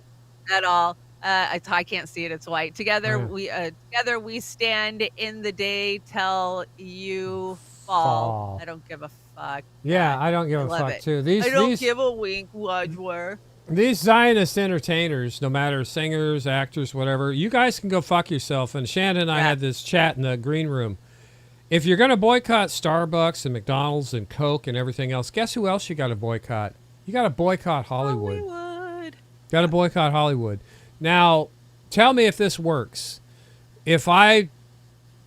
I can't see it. It's white. Together we stand in the day. Tell you fall. I don't give a fuck. Yeah, God, I don't give a love fuck it. too. I don't give a wink, Wadwer. These Zionist entertainers, no matter singers, actors, whatever, you guys can go fuck yourself. And Chanda and I had this chat in the green room. If you're going to boycott Starbucks and McDonald's and Coke and everything else, guess who else you got to boycott? You got to boycott Hollywood. Got to boycott Hollywood. Now, tell me if this works. If I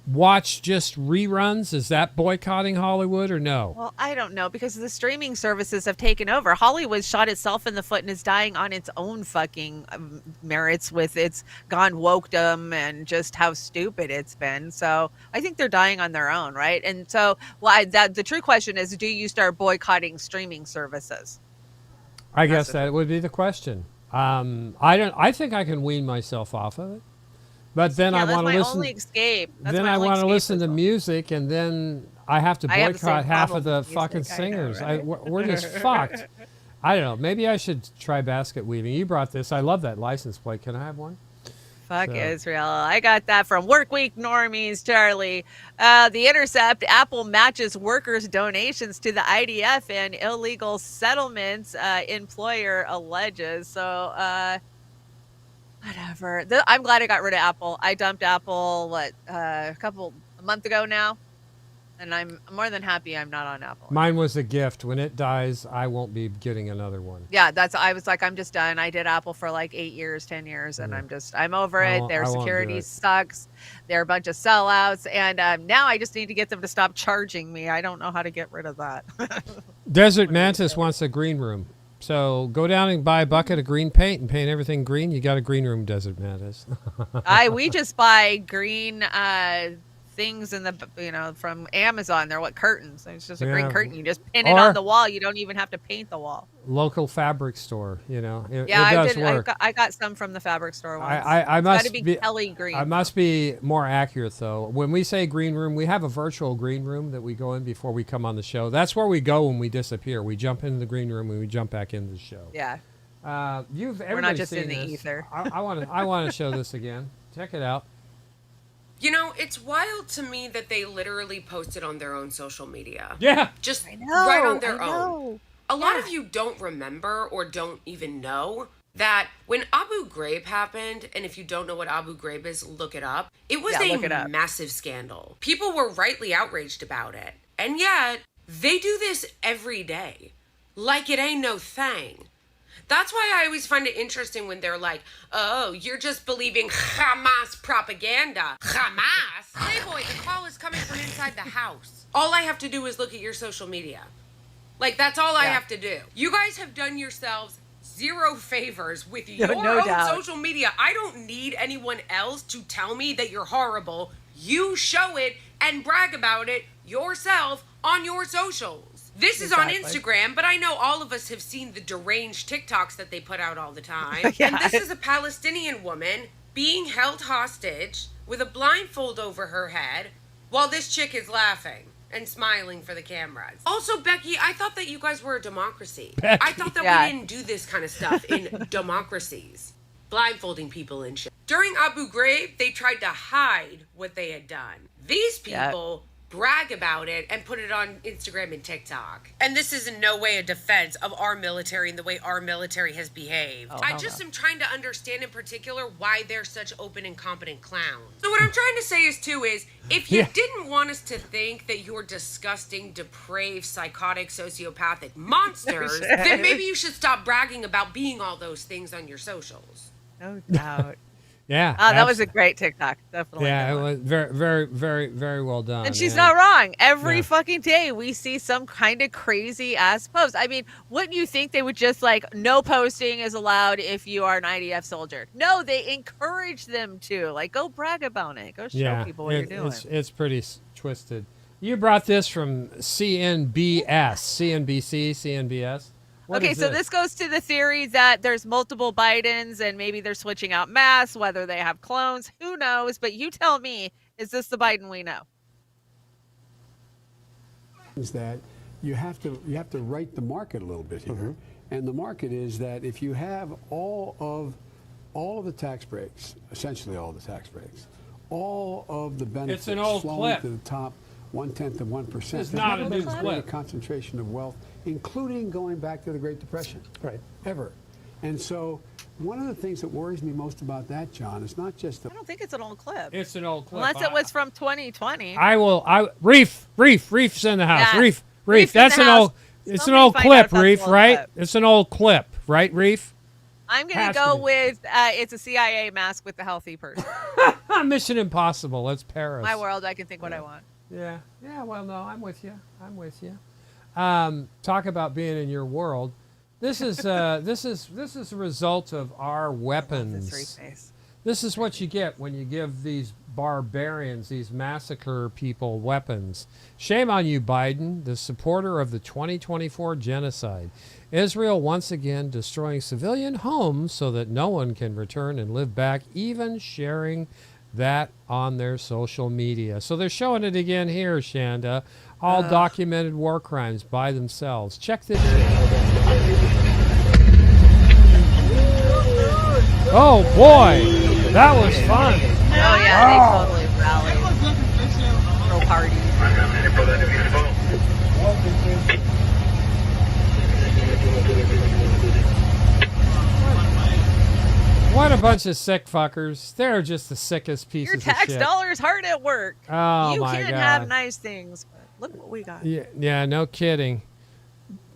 watch just reruns, is that boycotting Hollywood or no? Well, I don't know, because the streaming services have taken over. Hollywood shot itself in the foot and is dying on its own fucking merits with its gone wokedom and just how stupid it's been. So I think they're dying on their own, right? And so, the true question is, do you start boycotting streaming services? I guess that would be the question. I think I can wean myself off of it. But then I want to listen. Only escape. That's then my I only want to escape listen to music, and then I have to boycott half of the fucking singers. I know, right? We're just fucked. I don't know. Maybe I should try basket weaving. You brought this. I love that license plate. Can I have one? Fuck Israel. I got that from Workweek Normies, Charlie. The Intercept, Apple matches workers' donations to the IDF and illegal settlements, employer alleges. So, whatever. I'm glad I got rid of Apple. I dumped Apple, a month ago now. And I'm more than happy I'm not on Apple. Mine was a gift. When it dies, I won't be getting another one. Yeah, I was like, I'm just done. I did Apple for like 8 years, 10 years, and I'm over it. Their security sucks. They're a bunch of sellouts. And now I just need to get them to stop charging me. I don't know how to get rid of that. Desert Mantis wants a green room. So go down and buy a bucket of green paint and paint everything green. You got a green room, Desert Mantis. We just buy green things from Amazon. They're curtains. It's just a green curtain. You just pin it on the wall. You don't even have to paint the wall. Local fabric store, it I does work. I got some from the fabric store once. I must got to be Kelly green. I must be more accurate though. When we say green room, we have a virtual green room that we go in before we come on the show. That's where we go when we disappear. We jump into the green room and we jump back into the show. Yeah. We're not just in the ether. I want to show this again. Check it out. It's wild to me that they literally posted on their own social media. Yeah. Just right on their own. A lot of you don't remember or don't even know that when Abu Ghraib happened, and if you don't know what Abu Ghraib is, look it up. It was a massive scandal. People were rightly outraged about it. And yet, they do this every day. Like it ain't no thing. That's why I always find it interesting when they're like, oh, you're just believing Hamas propaganda. Hamas? Playboy, the call is coming from inside the house. All I have to do is look at your social media. That's all I have to do. You guys have done yourselves zero favors with your own social media. I don't need anyone else to tell me that you're horrible. You show it and brag about it yourself on your socials. This is on Instagram, but I know all of us have seen the deranged TikToks that they put out all the time. And this is a Palestinian woman being held hostage with a blindfold over her head while this chick is laughing and smiling for the cameras. Also, Becky, I thought that you guys were a democracy. I thought that we didn't do this kind of stuff in democracies. Blindfolding people and shit. During Abu Ghraib, they tried to hide what they had done. These people brag about it and put it on Instagram and TikTok. And this is in no way a defense of our military and the way our military has behaved. I just am trying to understand in particular why they're such open and competent clowns. So what I'm trying to say is if you didn't want us to think that you're disgusting, depraved, psychotic, sociopathic monsters, then maybe you should stop bragging about being all those things on your socials. No doubt. Yeah. That was a great TikTok. Definitely. Yeah, it was very, very, very, very well done. And she's not wrong. Every fucking day we see some kind of crazy ass post. I mean, wouldn't you think they would just no posting is allowed if you are an IDF soldier? No, they encourage them to. Go brag about it. Go show people what you're doing. It's pretty twisted. You brought this from CNBC, CNBS. Okay, so this goes to the theory that there's multiple Bidens and maybe they're switching out masks, whether they have clones, who knows? But you tell me, is this the Biden we know? Is that you have to right the market a little bit here, and the market is that if you have all of the tax breaks, essentially all the tax breaks, all of the benefits flowing to the top 1/10 of 1%. It's There's not never a been new this clip. great concentration of wealth, including going back to the Great Depression. Right. Ever. And so one of the things that worries me most about that, John, is not just the... I don't think it's an old clip. It's an old clip. Unless it was from 2020. Reef's in the house. Yeah. Reef. That's an old. It's an old Somebody find out clip, if that's Reef. an old Right? clip. It's an old clip, right, Reef? I'm going Has to to go be. with it's a CIA mask with the healthy person. Mission Impossible. That's Paris. My world, I can think what I want. Yeah. Well, no, I'm with you. Talk about being in your world. This is this is a result of our weapons. This is what you get when you give these barbarians, these massacre people, weapons. Shame on you, Biden, the supporter of the 2024 genocide. Israel once again destroying civilian homes so that no one can return and live back, even sharing that on their social media. So they're showing it again here, Chanda. All documented war crimes by themselves. Check this shit out. Oh boy, that was fun. Oh yeah, they totally rallied. Throw parties. What a bunch of sick fuckers. They're just the sickest pieces Your tax of shit. dollars hard at work. Oh, you my can't God. have nice things, but look what we got. Yeah, no kidding.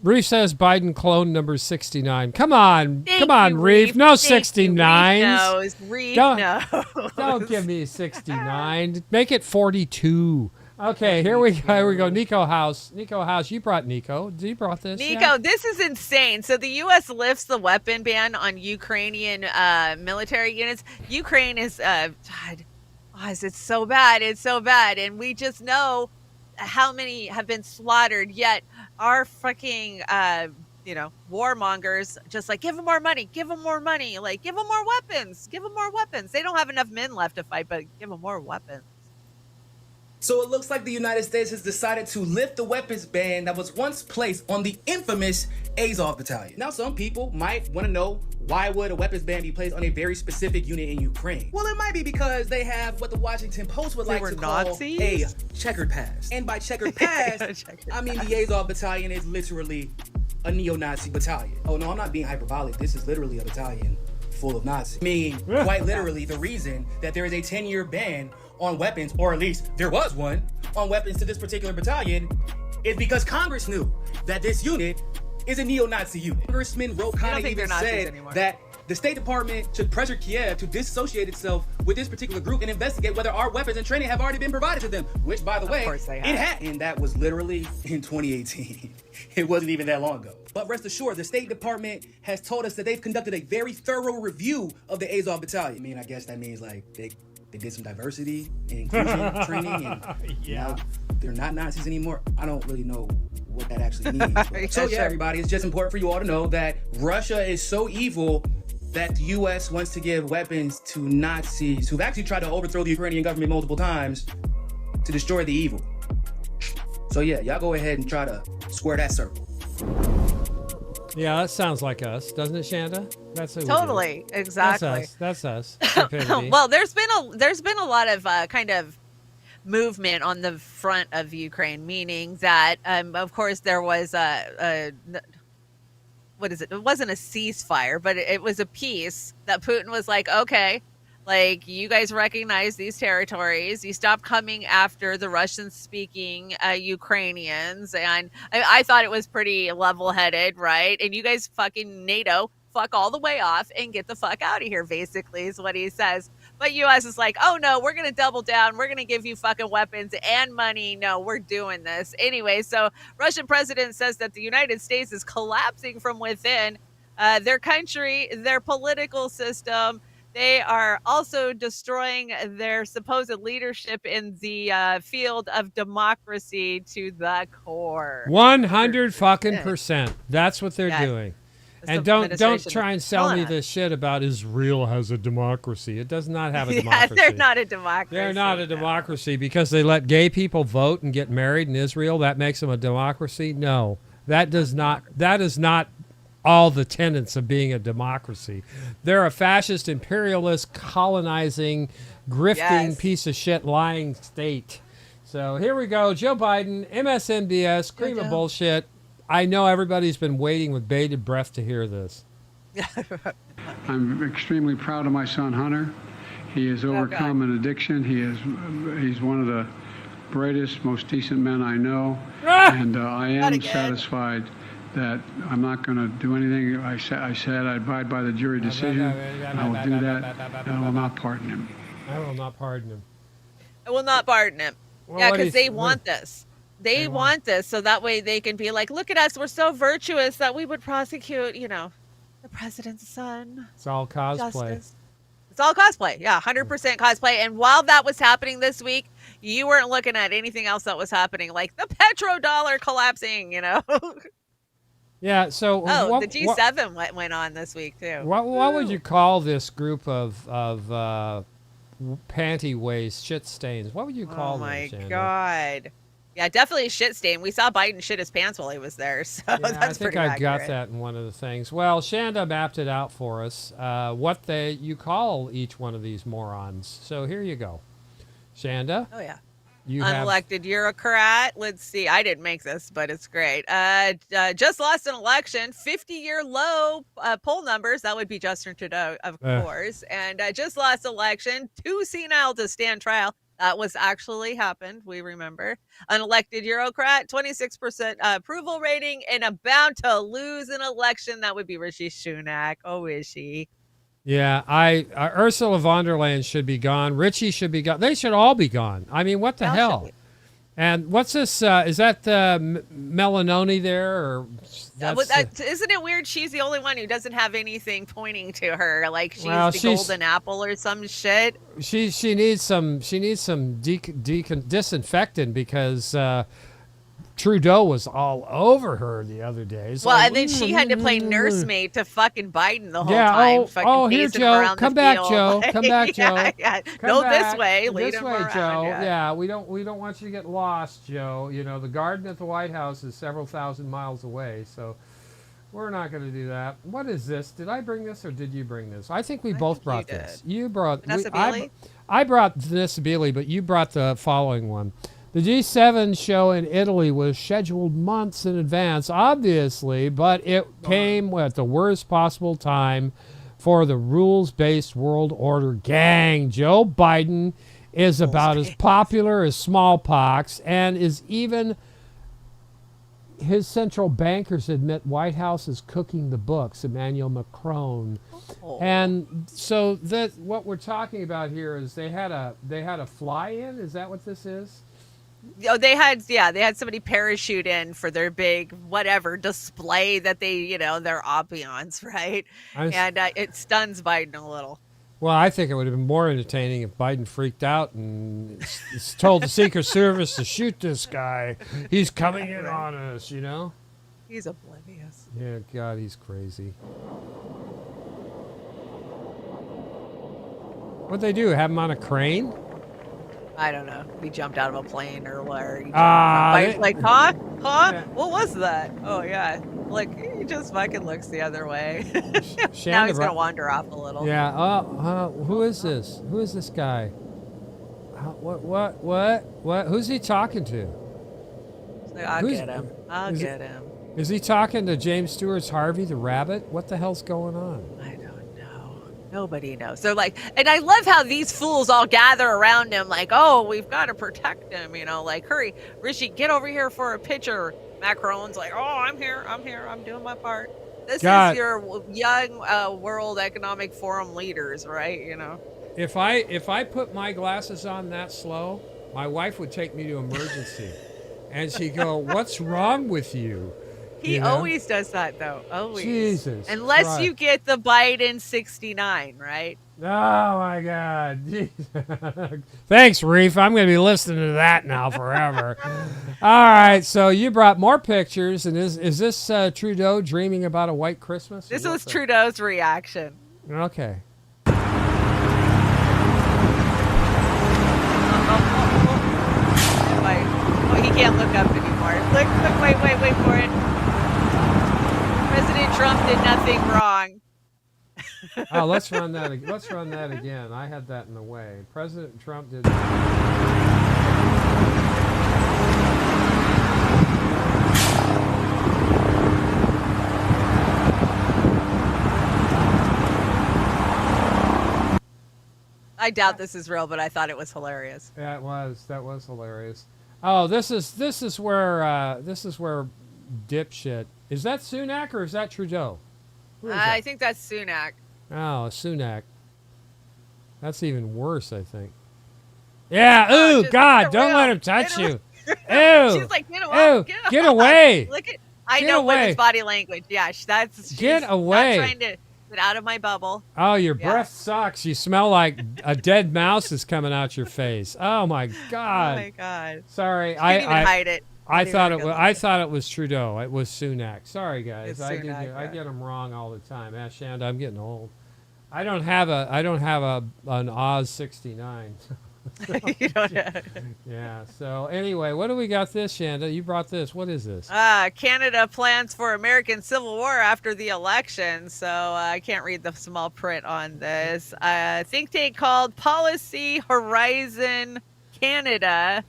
Reef says Biden clone number 69. Come on, Reef. No 69s. Reef Don't- knows. Don't give me 69. Make it 42. Okay, here we go. Nico House, you brought Nico. You brought this. Nico, yeah? this is insane. So the U.S. lifts the weapon ban on Ukrainian military units. Ukraine is, God, it's so bad. It's so bad. And we just know how many have been slaughtered, yet our fucking, warmongers just like, give them more money, like, give them more weapons, They don't have enough men left to fight, but give them more weapons. So it looks like the United States has decided to lift the weapons ban that was once placed on the infamous Azov battalion. Now, some people might want to know, why would a weapons ban be placed on a very specific unit in Ukraine? Well, it might be because they have what the Washington Post would like to call a checkered past. And by checkered past, I mean the Azov battalion is literally a neo-Nazi battalion. Oh no, I'm not being hyperbolic. This is literally a battalion full of Nazis. I mean, quite literally, the reason that there is a 10-year ban on weapons, or at least there was one, on weapons to this particular battalion, is because Congress knew that this unit is a neo-Nazi unit. Congressman Ro Khanna even said that the State Department should pressure Kiev to dissociate itself with this particular group and investigate whether our weapons and training have already been provided to them, which, by the way, it had. And that was literally in 2018. It wasn't even that long ago. But rest assured, the State Department has told us that they've conducted a very thorough review of the Azov battalion. I mean, I guess that means like they did some diversity and inclusion training, and now they're not Nazis anymore. I don't really know what that actually means. So yeah, everybody, it's just important for you all to know that Russia is so evil that the U.S. wants to give weapons to Nazis who've actually tried to overthrow the Ukrainian government multiple times to destroy the evil. So yeah, y'all go ahead and try to square that circle. Yeah, that sounds like us, doesn't it, Chanda? That's who we Totally, do. exactly. That's us. Stupidity. Well, there's been a lot of kind of movement on the front of Ukraine, meaning that, of course, there was what is it? It wasn't a ceasefire, but it was a peace that Putin was like, okay, like, you guys recognize these territories. You stop coming after the Russian-speaking Ukrainians. And I thought it was pretty level-headed, right? And you guys fucking NATO, fuck all the way off and get the fuck out of here, basically, is what he says. But U.S. is like, oh, no, we're going to double down. We're going to give you fucking weapons and money. No, we're doing this. Anyway, so Russian president says that the United States is collapsing from within their country, their political system. They are also destroying their supposed leadership in the field of democracy to the core. 100%. That's what they're doing. And don't try and sell me us. this shit about Israel has a democracy. It does not have a democracy. They're not a democracy. They're not a democracy because they let gay people vote and get married in Israel. That makes them a democracy? No, that does not. That is not all the tenets of being a democracy. They're a fascist, imperialist, colonizing, grifting piece of shit, lying state. So here we go. Joe Biden, MSNBS, cream of bullshit. I know everybody's been waiting with bated breath to hear this. I'm extremely proud of my son Hunter. He has overcome an addiction. He's one of the brightest, most decent men I know, and I am satisfied that I'm not going to do anything. I said I abide by the jury decision. I will do that. I will not pardon him. I will not pardon him. I will not pardon him. Well, yeah, because they want this. They want this, so that way they can be like, look at us, we're so virtuous that we would prosecute, the president's son. It's all cosplay. Justice. It's all cosplay. Yeah, 100% cosplay. And while that was happening this week, you weren't looking at anything else that was happening, like the petrodollar collapsing, Yeah, so... the G7 went on this week, too. What would you call this group of panty waste shit stains? What would you call them, Shanda? Oh, my Chanda? God. Yeah, definitely shit stain. We saw Biden shit his pants while he was there, so that's pretty accurate. I think I got that in one of the things. Well, Chanda mapped it out for us, what you call each one of these morons. So here you go. Chanda? Oh, yeah. Unelected bureaucrat. Let's see. I didn't make this, but it's great. Just lost an election. 50-year low poll numbers. That would be Justin Trudeau, of course. And just lost election. Too senile to stand trial. That was actually happened. We remember. Unelected bureaucrat. 26% approval rating. And about to lose an election. That would be Rishi Sunak. Oh, is she? Yeah, Ursula von der Leyen should be gone. Richie should be gone. They should all be gone. I mean, what the hell? And what's this? Is that Melanoni there? Or isn't it weird? She's the only one who doesn't have anything pointing to her. Like she's the golden apple or some shit. She needs some disinfectant because Trudeau was all over her the other day. So and then she had to play nursemaid to fucking Biden the whole time. Here, Joe. Come back, Joe. Come back, Joe. Go this way. Lead this him way, around. Joe. Yeah. We don't want you to get lost, Joe. The garden at the White House is several thousand miles away, so we're not going to do that. What is this? Did I bring this or did you bring this? I think we both brought this. You brought. I brought Vanessa Beeley, but you brought the following one. The G7 show in Italy was scheduled months in advance, obviously, but it came at the worst possible time for the rules-based world order gang. Joe Biden is about as popular as smallpox, and is even his central bankers admit White House is cooking the books, Emmanuel Macron. And so what we're talking about here is they had a fly-in. Is that what this is? Oh, they had somebody parachute in for their big whatever display that they, their ambiance, right? And it stuns Biden a little. Well, I think it would have been more entertaining if Biden freaked out and told the Secret Service to shoot this guy. He's coming in on us, He's oblivious. Yeah, God, he's crazy. What'd they do? Have him on a crane? I don't know. He jumped out of a plane or where. Like, huh? Yeah. What was that? Oh, yeah. Like, he just fucking looks the other way. Now he's going to wander off a little. Yeah. Who is this? Who is this guy? What? Who's he talking to? Like, I'll get him. I'll get him. Is he talking to James Stewart's Harvey the Rabbit? What the hell's going on? I don't know. Nobody knows. They're like, and I love how these fools all gather around him like, oh, we've got to protect him, like, hurry, Rishi, get over here for a picture. Macron's like, oh, I'm here, I'm doing my part. This is your young World Economic Forum leaders, right? If I put my glasses on that slow, my wife would take me to emergency. And she'd go, what's wrong with you? He always does that, though. Always. Jesus Unless Christ. you get the Biden 69, right? Oh, my God. Thanks, Reef. I'm going to be listening to that now forever. All right, so you brought more pictures. And is this Trudeau dreaming about a white Christmas? This was Trudeau's reaction. Okay. Oh, he can't look up anymore. Look, wait for it. President Trump did nothing wrong. Oh, let's run that again. I had that in the way. President Trump did. I doubt this is real, but I thought it was hilarious. Yeah, it was. That was hilarious. Oh, this is where dipshit. Is that Sunak or is that Trudeau? I think that's Sunak. Oh, Sunak. That's even worse, I think. Yeah. Ooh, God! Don't let him touch you. Ew. She's like, get away. Ew, get away. Look at. I Get know away. women's body language. Yeah, that's. Get she's away. Not trying to get out of my bubble. Oh, your breath sucks. You smell like a dead mouse is coming out your face. Oh my God. Oh my God. Sorry, She couldn't even hide it. I thought it was Trudeau. It was Sunak. Sorry, guys. It's I Sunak, get them wrong all the time. Shanda, I'm getting old. I don't have an Oz 69. You don't have. Yeah. So anyway, what do we got this, Shanda? You brought this. What is this? Canada plans for American Civil War after the election. So I can't read the small print on this. Think tank called Policy Horizon Canada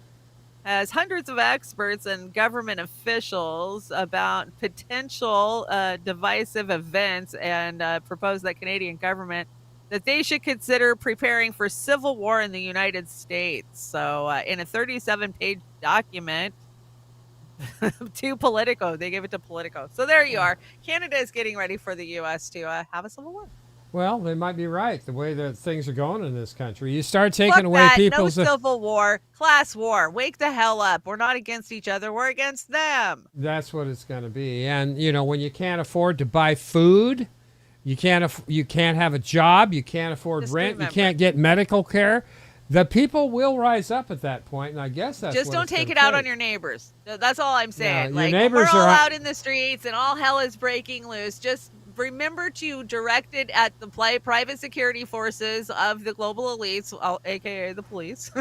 has hundreds of experts and government officials about potential divisive events and proposed that Canadian government that they should consider preparing for civil war in the United States. So in a 37-page document to Politico, they give it to Politico. So there you are. Canada is getting ready for the U.S. to have a civil war. Well, they might be right. The way that things are going in this country, you start taking Fuck away that. people's. No civil war, class war. Wake the hell up. We're not against each other. We're against them. That's what it's going to be. And when you can't afford to buy food, you can't have a job, you can't afford Just rent, remember. you can't get medical care. The people will rise up at that point, and I guess that's Just what don't it's take gonna it out take. on your neighbors. That's all I'm saying. your Like, neighbors we're all are- out in the streets and all hell is breaking loose. Just remember to direct it at the private security forces of the global elites, aka the police.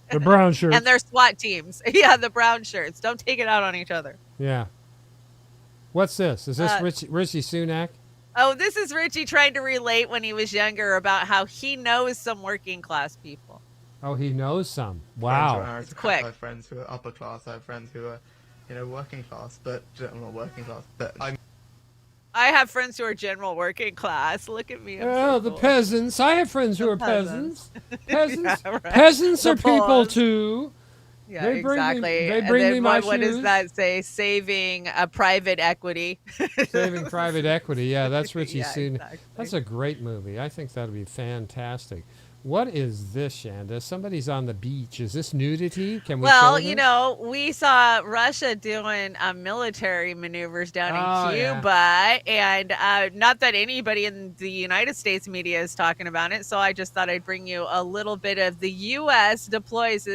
The brown shirts. And their SWAT teams. Yeah, the brown shirts. Don't take it out on each other. Yeah. What's this? Is this Rishi Sunak? Oh, this is Richie trying to relate when he was younger about how he knows some working class people. Oh, he knows some. Wow. It's quick. I have friends who are upper class. I have friends who are, working class. But I'm not working class. But I have friends who are general working class. Look at me. I'm Oh, so the cool. peasants. I have friends who are peasants. Peasants. Yeah, right. Peasants The are people pawns. too. Yeah, They bring me- exactly. they And bring then me my what does shoes. that say? Saving a private equity. Saving Private Equity. Yeah, that's Richie Yeah, Sunak. exactly. That's a great movie. I think that'll be fantastic. What is this, Shanda? Somebody's on the beach. Is this nudity? Can we Well, show this? we saw Russia doing military maneuvers down Oh, in yeah. Cuba, and not that anybody in the United States media is talking about it. So I just thought I'd bring you a little bit of the U.S. deploys.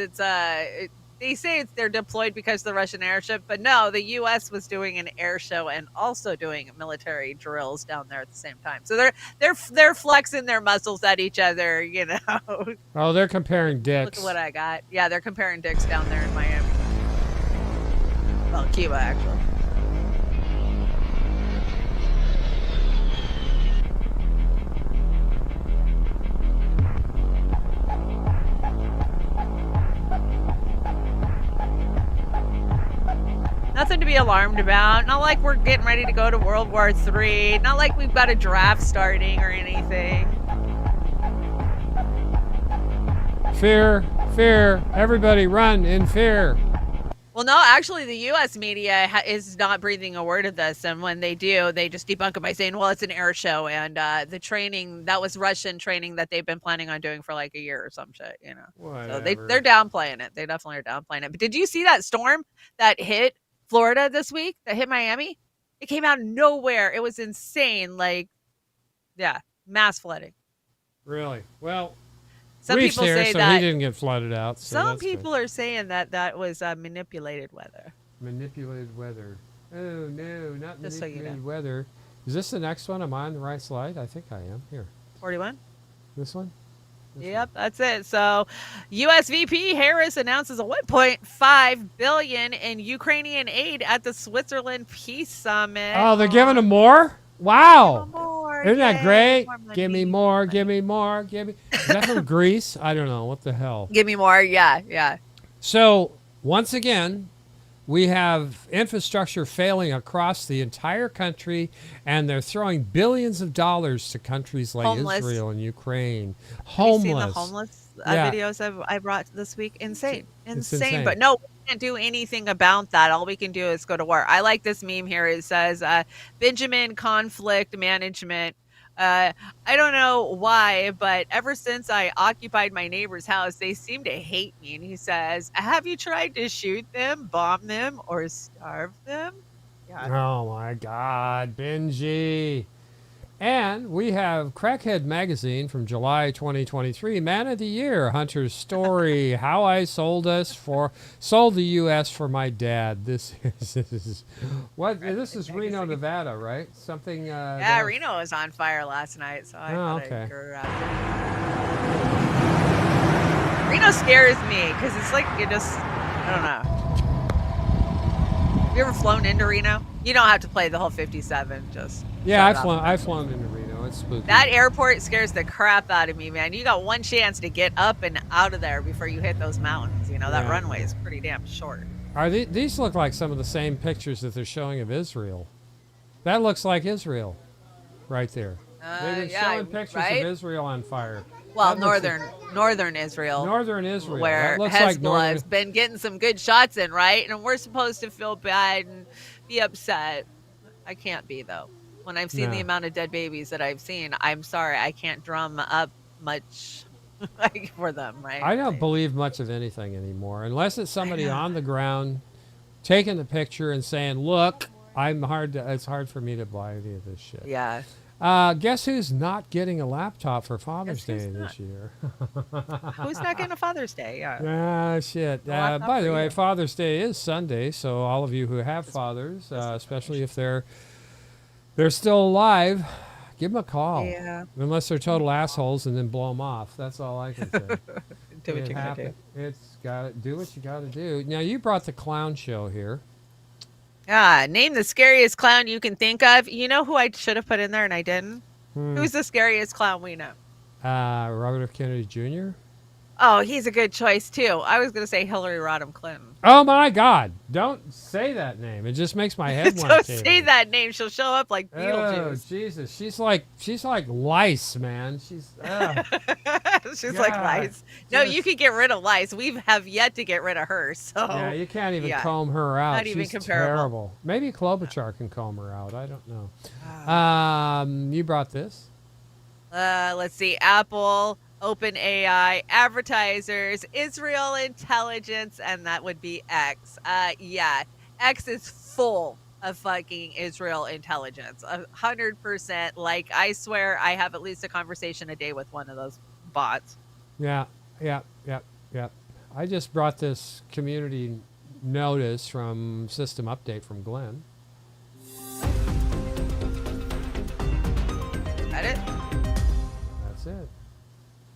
They say they're deployed because of the Russian airship, but no, the U.S. was doing an air show and also doing military drills down there at the same time. So they're flexing their muscles at each other, Oh, they're comparing Look dicks. at what I got. Yeah, they're comparing dicks down there in Miami. Well, Cuba, actually. Nothing to be alarmed about. Not like we're getting ready to go to World War III. Not like we've got a draft starting or anything. Fear, fear. Everybody run in fear. Well, no, actually, the U.S. media is not breathing a word of this. And when they do, they just debunk it by saying, well, it's an air show. And the training, that was Russian training that they've been planning on doing for like a year or some shit, So Whatever. they're downplaying it. They definitely are downplaying it. But did you see that storm that hit Florida this week, that hit Miami? It came out of nowhere. It was insane. Mass flooding. Really? Well, Some Reef's people here, say so that. he didn't get flooded out. So Some that's good. people are saying that was manipulated weather. Manipulated weather. Oh, no, not Just so you manipulated know. weather. Is this the next one? Am I on the right slide? I think I am. Here. 41? This one? Yep, that's it. So, U.S. VP Harris announces a 1.5 billion in Ukrainian aid at the Switzerland Peace Summit. Oh, they're giving them more? Wow. More, Isn't that yay, great? more money. Give me more, give me more, give me. Is that from Greece? I don't know. What the hell? Give me more. Yeah. So, once again, we have infrastructure failing across the entire country, and they're throwing billions of dollars to countries like Israel and Ukraine. Homeless. Have you seen the homeless videos I brought this week? Insane. But no, we can't do anything about that. All we can do is go to war. I like this meme here. It says, Benjamin Conflict Management. I don't know why, but ever since I occupied my neighbor's house, they seem to hate me. And he says, have you tried to shoot them, bomb them, or starve them? Oh, my God, Benji. And we have Crackhead Magazine from July 2023, Man of the Year, Hunter's Story, How I Sold the U.S. for My Dad. This is Reno, Nevada, right? Something. Yeah, Reno was on fire last night, so I thought I'd go out there. Reno scares me because it's like I don't know. Have you ever flown into Reno? You don't have to play the whole 57. I've flown into Reno. It's spooky. That airport scares the crap out of me, man. You got one chance to get up and out of there before you hit those mountains. That runway is pretty damn short. These look like some of the same pictures that they're showing of Israel. That looks like Israel, right there. They've been showing pictures of Israel on fire. Well, northern Israel. Northern Israel. Where Hezbollah's been getting some good shots in, right? And we're supposed to feel bad and be upset. I can't be, though. When I've seen the amount of dead babies that I've seen, I'm sorry, I can't drum up much for them, right? I don't believe much of anything anymore, unless it's somebody on the ground taking the picture and saying, look, it's hard for me to buy any of this shit. Yeah. Guess who's not getting a laptop for Father's Day this year? Who's not getting a Father's Day? Yeah. Shit. By the way, Father's Day is Sunday, so all of you who have fathers, especially if they're still alive, give them a call. Yeah. Unless they're total assholes, and then blow them off. That's all I can say. Do what you gotta do. Do what you gotta do. Now, you brought the clown show here. Name the scariest clown you can think of. You know who I should have put in there and I didn't? Who's the scariest clown we know? Robert F. Kennedy Jr.? Oh, he's a good choice, too. I was going to say Hillary Rodham Clinton. Oh, my God. Don't say that name. It just makes my head want to Don't say that name. She'll show up like Beetlejuice. Oh, Jesus. She's like lice, man. She's She's like lice. No, you can get rid of lice. We have yet to get rid of her. So yeah, you can't even comb her out. Not even She's comparable. Terrible. Maybe Klobuchar can comb her out. I don't know. You brought this? Let's see. Apple, OpenAI, advertisers, Israel intelligence, and that would be X. X is full of fucking Israel intelligence. 100%. Like, I swear I have at least a conversation a day with one of those bots. Yeah. I just brought this community notice from System Update from Glenn. That it? That's it.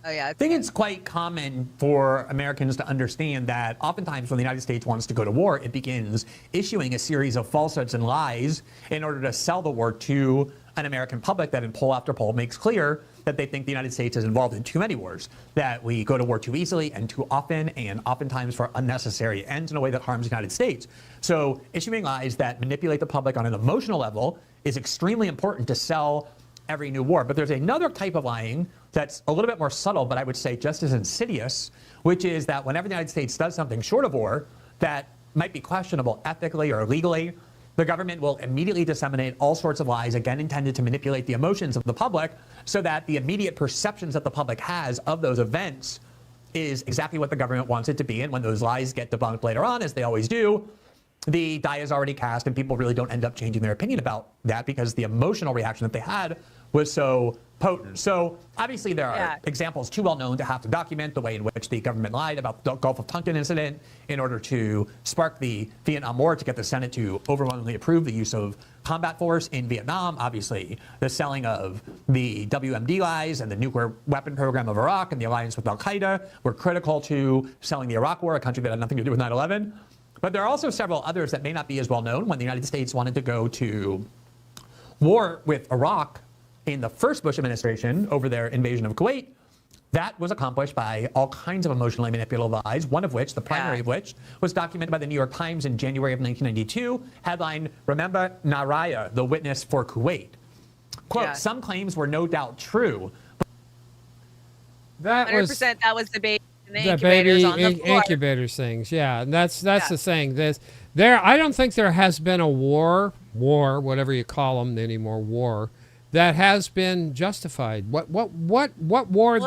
Oh, yeah. I think it's quite common for Americans to understand that oftentimes when the United States wants to go to war, it begins issuing a series of falsehoods and lies in order to sell the war to an American public that in poll after poll makes clear that they think the United States is involved in too many wars, that we go to war too easily and too often and oftentimes for unnecessary ends in a way that harms the United States. So issuing lies that manipulate the public on an emotional level is extremely important to sell every new war. But there's another type of lying that's a little bit more subtle, but I would say just as insidious, which is that whenever the United States does something short of war that might be questionable ethically or legally, the government will immediately disseminate all sorts of lies, again intended to manipulate the emotions of the public, so that the immediate perceptions that the public has of those events is exactly what the government wants it to be. And when those lies get debunked later on, as they always do, the die is already cast and people really don't end up changing their opinion about that because the emotional reaction that they had was so potent. So obviously there are examples too well known to have to document the way in which the government lied about the Gulf of Tonkin incident in order to spark the Vietnam War to get the Senate to overwhelmingly approve the use of combat force in Vietnam. Obviously the selling of the WMD lies and the nuclear weapon program of Iraq and the alliance with Al-Qaeda were critical to selling the Iraq War, a country that had nothing to do with 9/11. But there are also several others that may not be as well known. When the United States wanted to go to war with Iraq in the first Bush administration over their invasion of Kuwait, That was accomplished by all kinds of emotionally manipulative lies, one of which, the primary of which, was documented by the New York Times in January of 1992, headline, "Remember Naraya, the witness for Kuwait." Quote, some claims were no doubt true. That 100%, that was the baby. The Incubators baby on the floor. incubators things, yeah, and that's the thing. I don't think there has been a war, whatever you call them anymore, war that has been justified. What war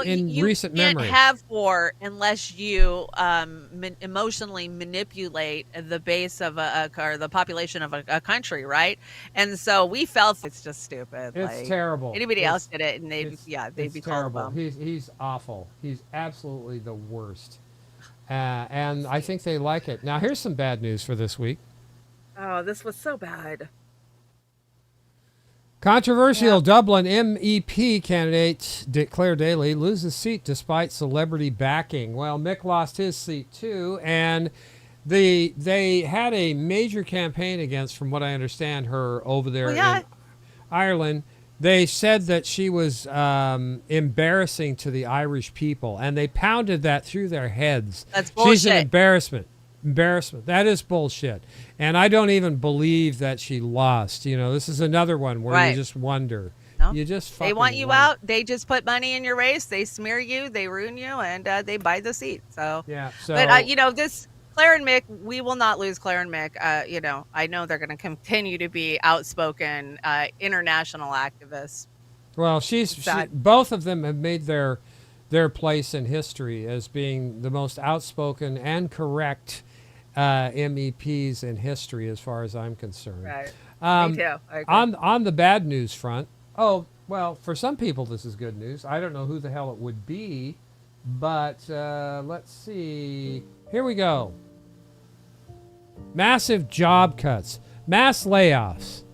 in recent memory? You can't have war unless you emotionally manipulate the base of or the population of a country, right? And so we felt it's just stupid. It's terrible. Anybody else did it, and they'd be terrible. called He's awful. He's absolutely the worst. And I think they like it. Now, here's some bad news for this week. Oh, this was so bad. Controversial Dublin MEP candidate Claire Daly loses seat despite celebrity backing. Well, Mick lost his seat too, and they had a major campaign against, from what I understand, her over there in Ireland. They said that she was embarrassing to the Irish people, and they pounded that through their heads. That's bullshit. She's an embarrassment. That is bullshit. And I don't even believe that she lost. This is another one where you just wonder. No? You just They want you out. They just put money in your race. They smear you. They ruin you, and they buy the seat. So yeah. But this Claire and Mick, we will not lose Claire and Mick. I know they're going to continue to be outspoken international activists. Well, both of them have made their place in history as being the most outspoken and correct MEPs in history, as far as I'm concerned. Right. Me too. I agree. On the bad news front, for some people this is good news. I don't know who the hell it would be, but let's see. Here we go. Massive job cuts, mass layoffs,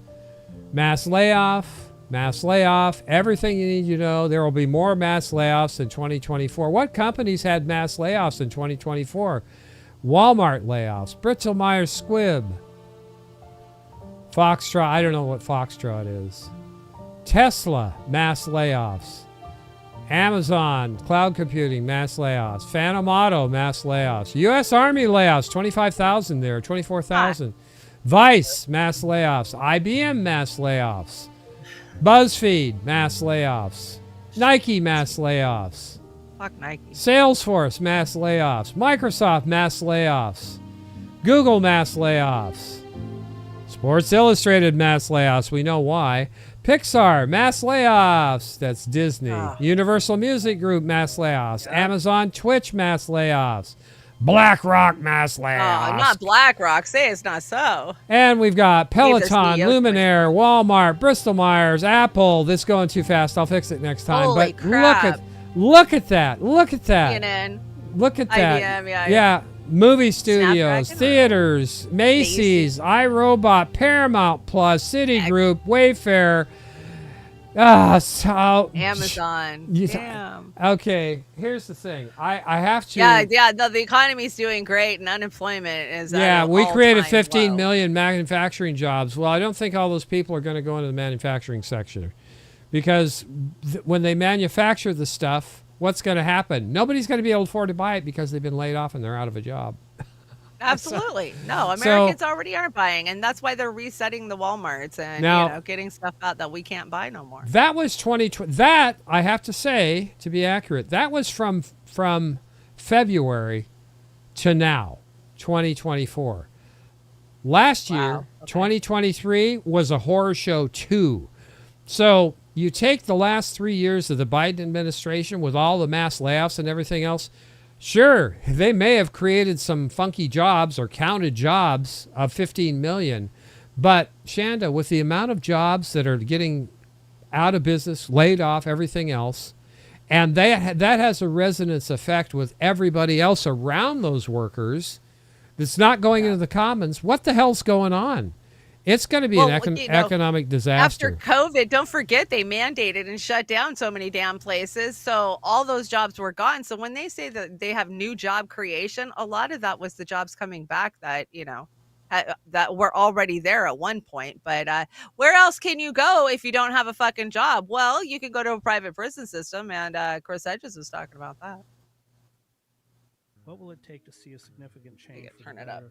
everything you need to know. There will be more mass layoffs in 2024. What companies had mass layoffs in 2024? Walmart layoffs, Bristol Myers Squibb, Foxtrot, I don't know what Foxtrot is. Tesla, mass layoffs. Amazon, cloud computing, mass layoffs. Phantom Auto, mass layoffs. U.S. Army layoffs, 25,000 there, 24,000. Vice, mass layoffs. IBM, mass layoffs. BuzzFeed, mass layoffs. Nike, mass layoffs. Fuck Nike. Salesforce, mass layoffs. Microsoft, mass layoffs. Google, mass layoffs. Sports Illustrated, mass layoffs. We know why. Pixar, mass layoffs. That's Disney. Universal Music Group, mass layoffs. Amazon, Twitch, mass layoffs. BlackRock, mass layoffs. Oh, not BlackRock. Say it's not so. And we've got Peloton, Luminaire, Walmart, Bristol Myers, Apple. This is going too fast. I'll fix it next time. Holy but crap. Look at that. CNN. Look at that. IBM, yeah. Movie studios, theaters, Macy's, iRobot, Paramount Plus, Citigroup, Wayfair. Amazon. Damn. Okay, here's the thing. I have to. Yeah. No, the economy's doing great, and unemployment is. We created 15 million manufacturing jobs. Well, I don't think all those people are going to go into the manufacturing section, because when they manufacture the stuff, what's going to happen? Nobody's going to be able to afford to buy it because they've been laid off and they're out of a job. Absolutely. No, Americans already aren't buying, and that's why they're resetting the Walmarts and getting stuff out that we can't buy no more. That was 2020. That, I have to say, to be accurate, that was from February to now, 2024. Last year, 2023, was a horror show too. So you take the last 3 years of the Biden administration with all the mass layoffs and everything else. Sure, they may have created some funky jobs or counted jobs of 15 million. But, Chanda, with the amount of jobs that are getting out of business, laid off, everything else, and that has a resonance effect with everybody else around those workers that's not going into the commons, what the hell's going on? It's going to be an economic disaster. After COVID, don't forget they mandated and shut down so many damn places. So all those jobs were gone. So when they say that they have new job creation, a lot of that was the jobs coming back that, that were already there at one point. But where else can you go if you don't have a fucking job? Well, you can go to a private prison system, and Chris Hedges was talking about that. What will it take to see a significant change turn it up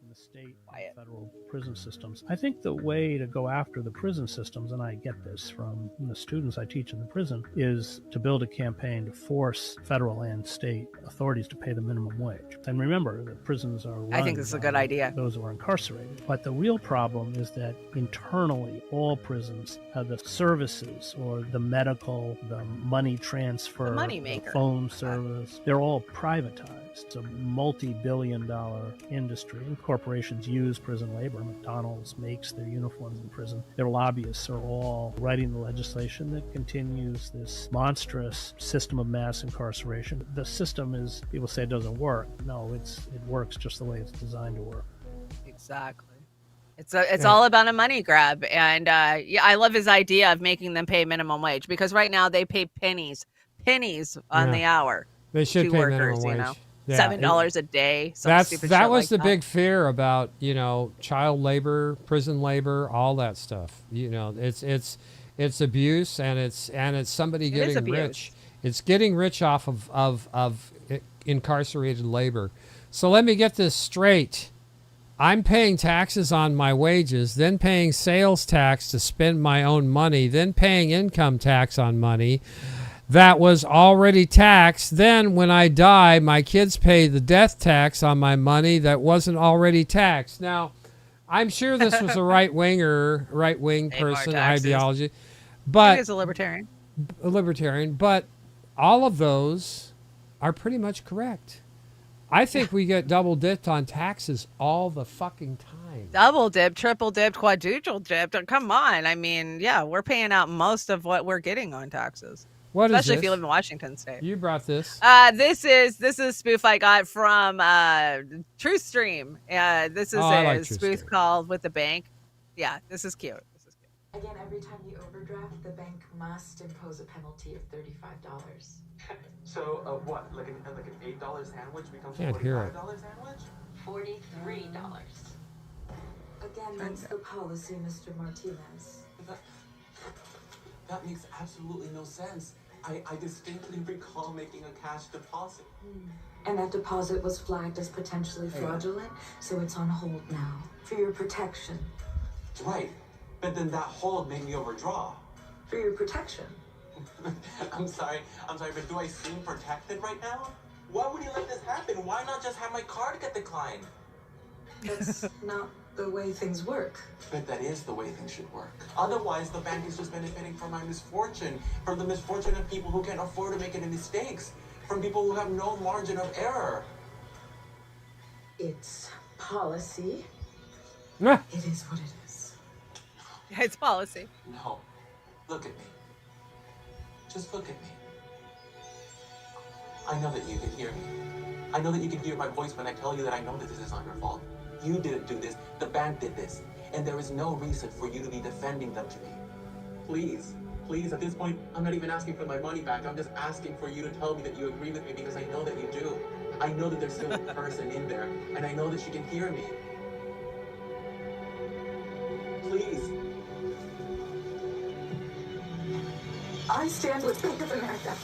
in the state and federal prison systems? I think the way to go after the prison systems, and I get this from the students I teach in the prison, is to build a campaign to force federal and state authorities to pay the minimum wage. And remember, the prisons are run I think this is a good idea. Those who are incarcerated. But the real problem is that internally, all prisons have the services or the medical, the money transfer, The money the maker. phone service, they're all privatized. It's a multi-billion-dollar industry. Corporations use prison labor. McDonald's makes their uniforms in prison. Their lobbyists are all writing the legislation that continues this monstrous system of mass incarceration. The system is, people say it doesn't work. No, it works just the way it's designed to work. Exactly. It's all about a money grab. And I love his idea of making them pay minimum wage, because right now they pay pennies on the hour. They should to pay workers, minimum wage. you know? Yeah, $7 a day. That was the big fear about, child labor, prison labor, all that stuff. It's abuse, and it's somebody getting rich. It's getting rich off of incarcerated labor. So let me get this straight. I'm paying taxes on my wages, then paying sales tax to spend my own money, then paying income tax on money that was already taxed. Then when I die, my kids pay the death tax on my money that wasn't already taxed. Now, I'm sure this was a right-wing person ideology, but he is a libertarian. But all of those are pretty much correct. I think we get double dipped on taxes all the fucking time. Double dipped, triple dipped, quadruple dipped. Come on. I mean, yeah, we're paying out most of what we're getting on taxes. What is Especially this? if you live in Washington State. You brought this. This is a spoof I got from TruthStream. This is a spoof called With the Bank. Yeah, this is cute. Again, every time you overdraft, the bank must impose a penalty of $35. So, what? Like an $8 sandwich becomes a Can't hear it. $45 sandwich? $43. Again, that's the policy, Mr. Martinez. That makes absolutely no sense. I distinctly recall making a cash deposit. And that deposit was flagged as potentially fraudulent, so it's on hold now for your protection. Right, but then that hold made me overdraw. For your protection. I'm sorry, but do I seem protected right now? Why would you let this happen? Why not just have my card get declined? That's not the way things work. But that is the way things should work. Otherwise, the bank is just benefiting from my misfortune, from the misfortune of people who can't afford to make any mistakes, from people who have no margin of error. It's policy. It is what it is. It's policy. No. Look at me. Just look at me. I know that you can hear me. I know that you can hear my voice when I tell you that I know that this is not your fault. You didn't do this. The bank did this. And there is no reason for you to be defending them to me. Please, at this point, I'm not even asking for my money back. I'm just asking for you to tell me that you agree with me, because I know that you do. I know that there's still a person in there, and I know that she can hear me. Please. I stand with Bank of America.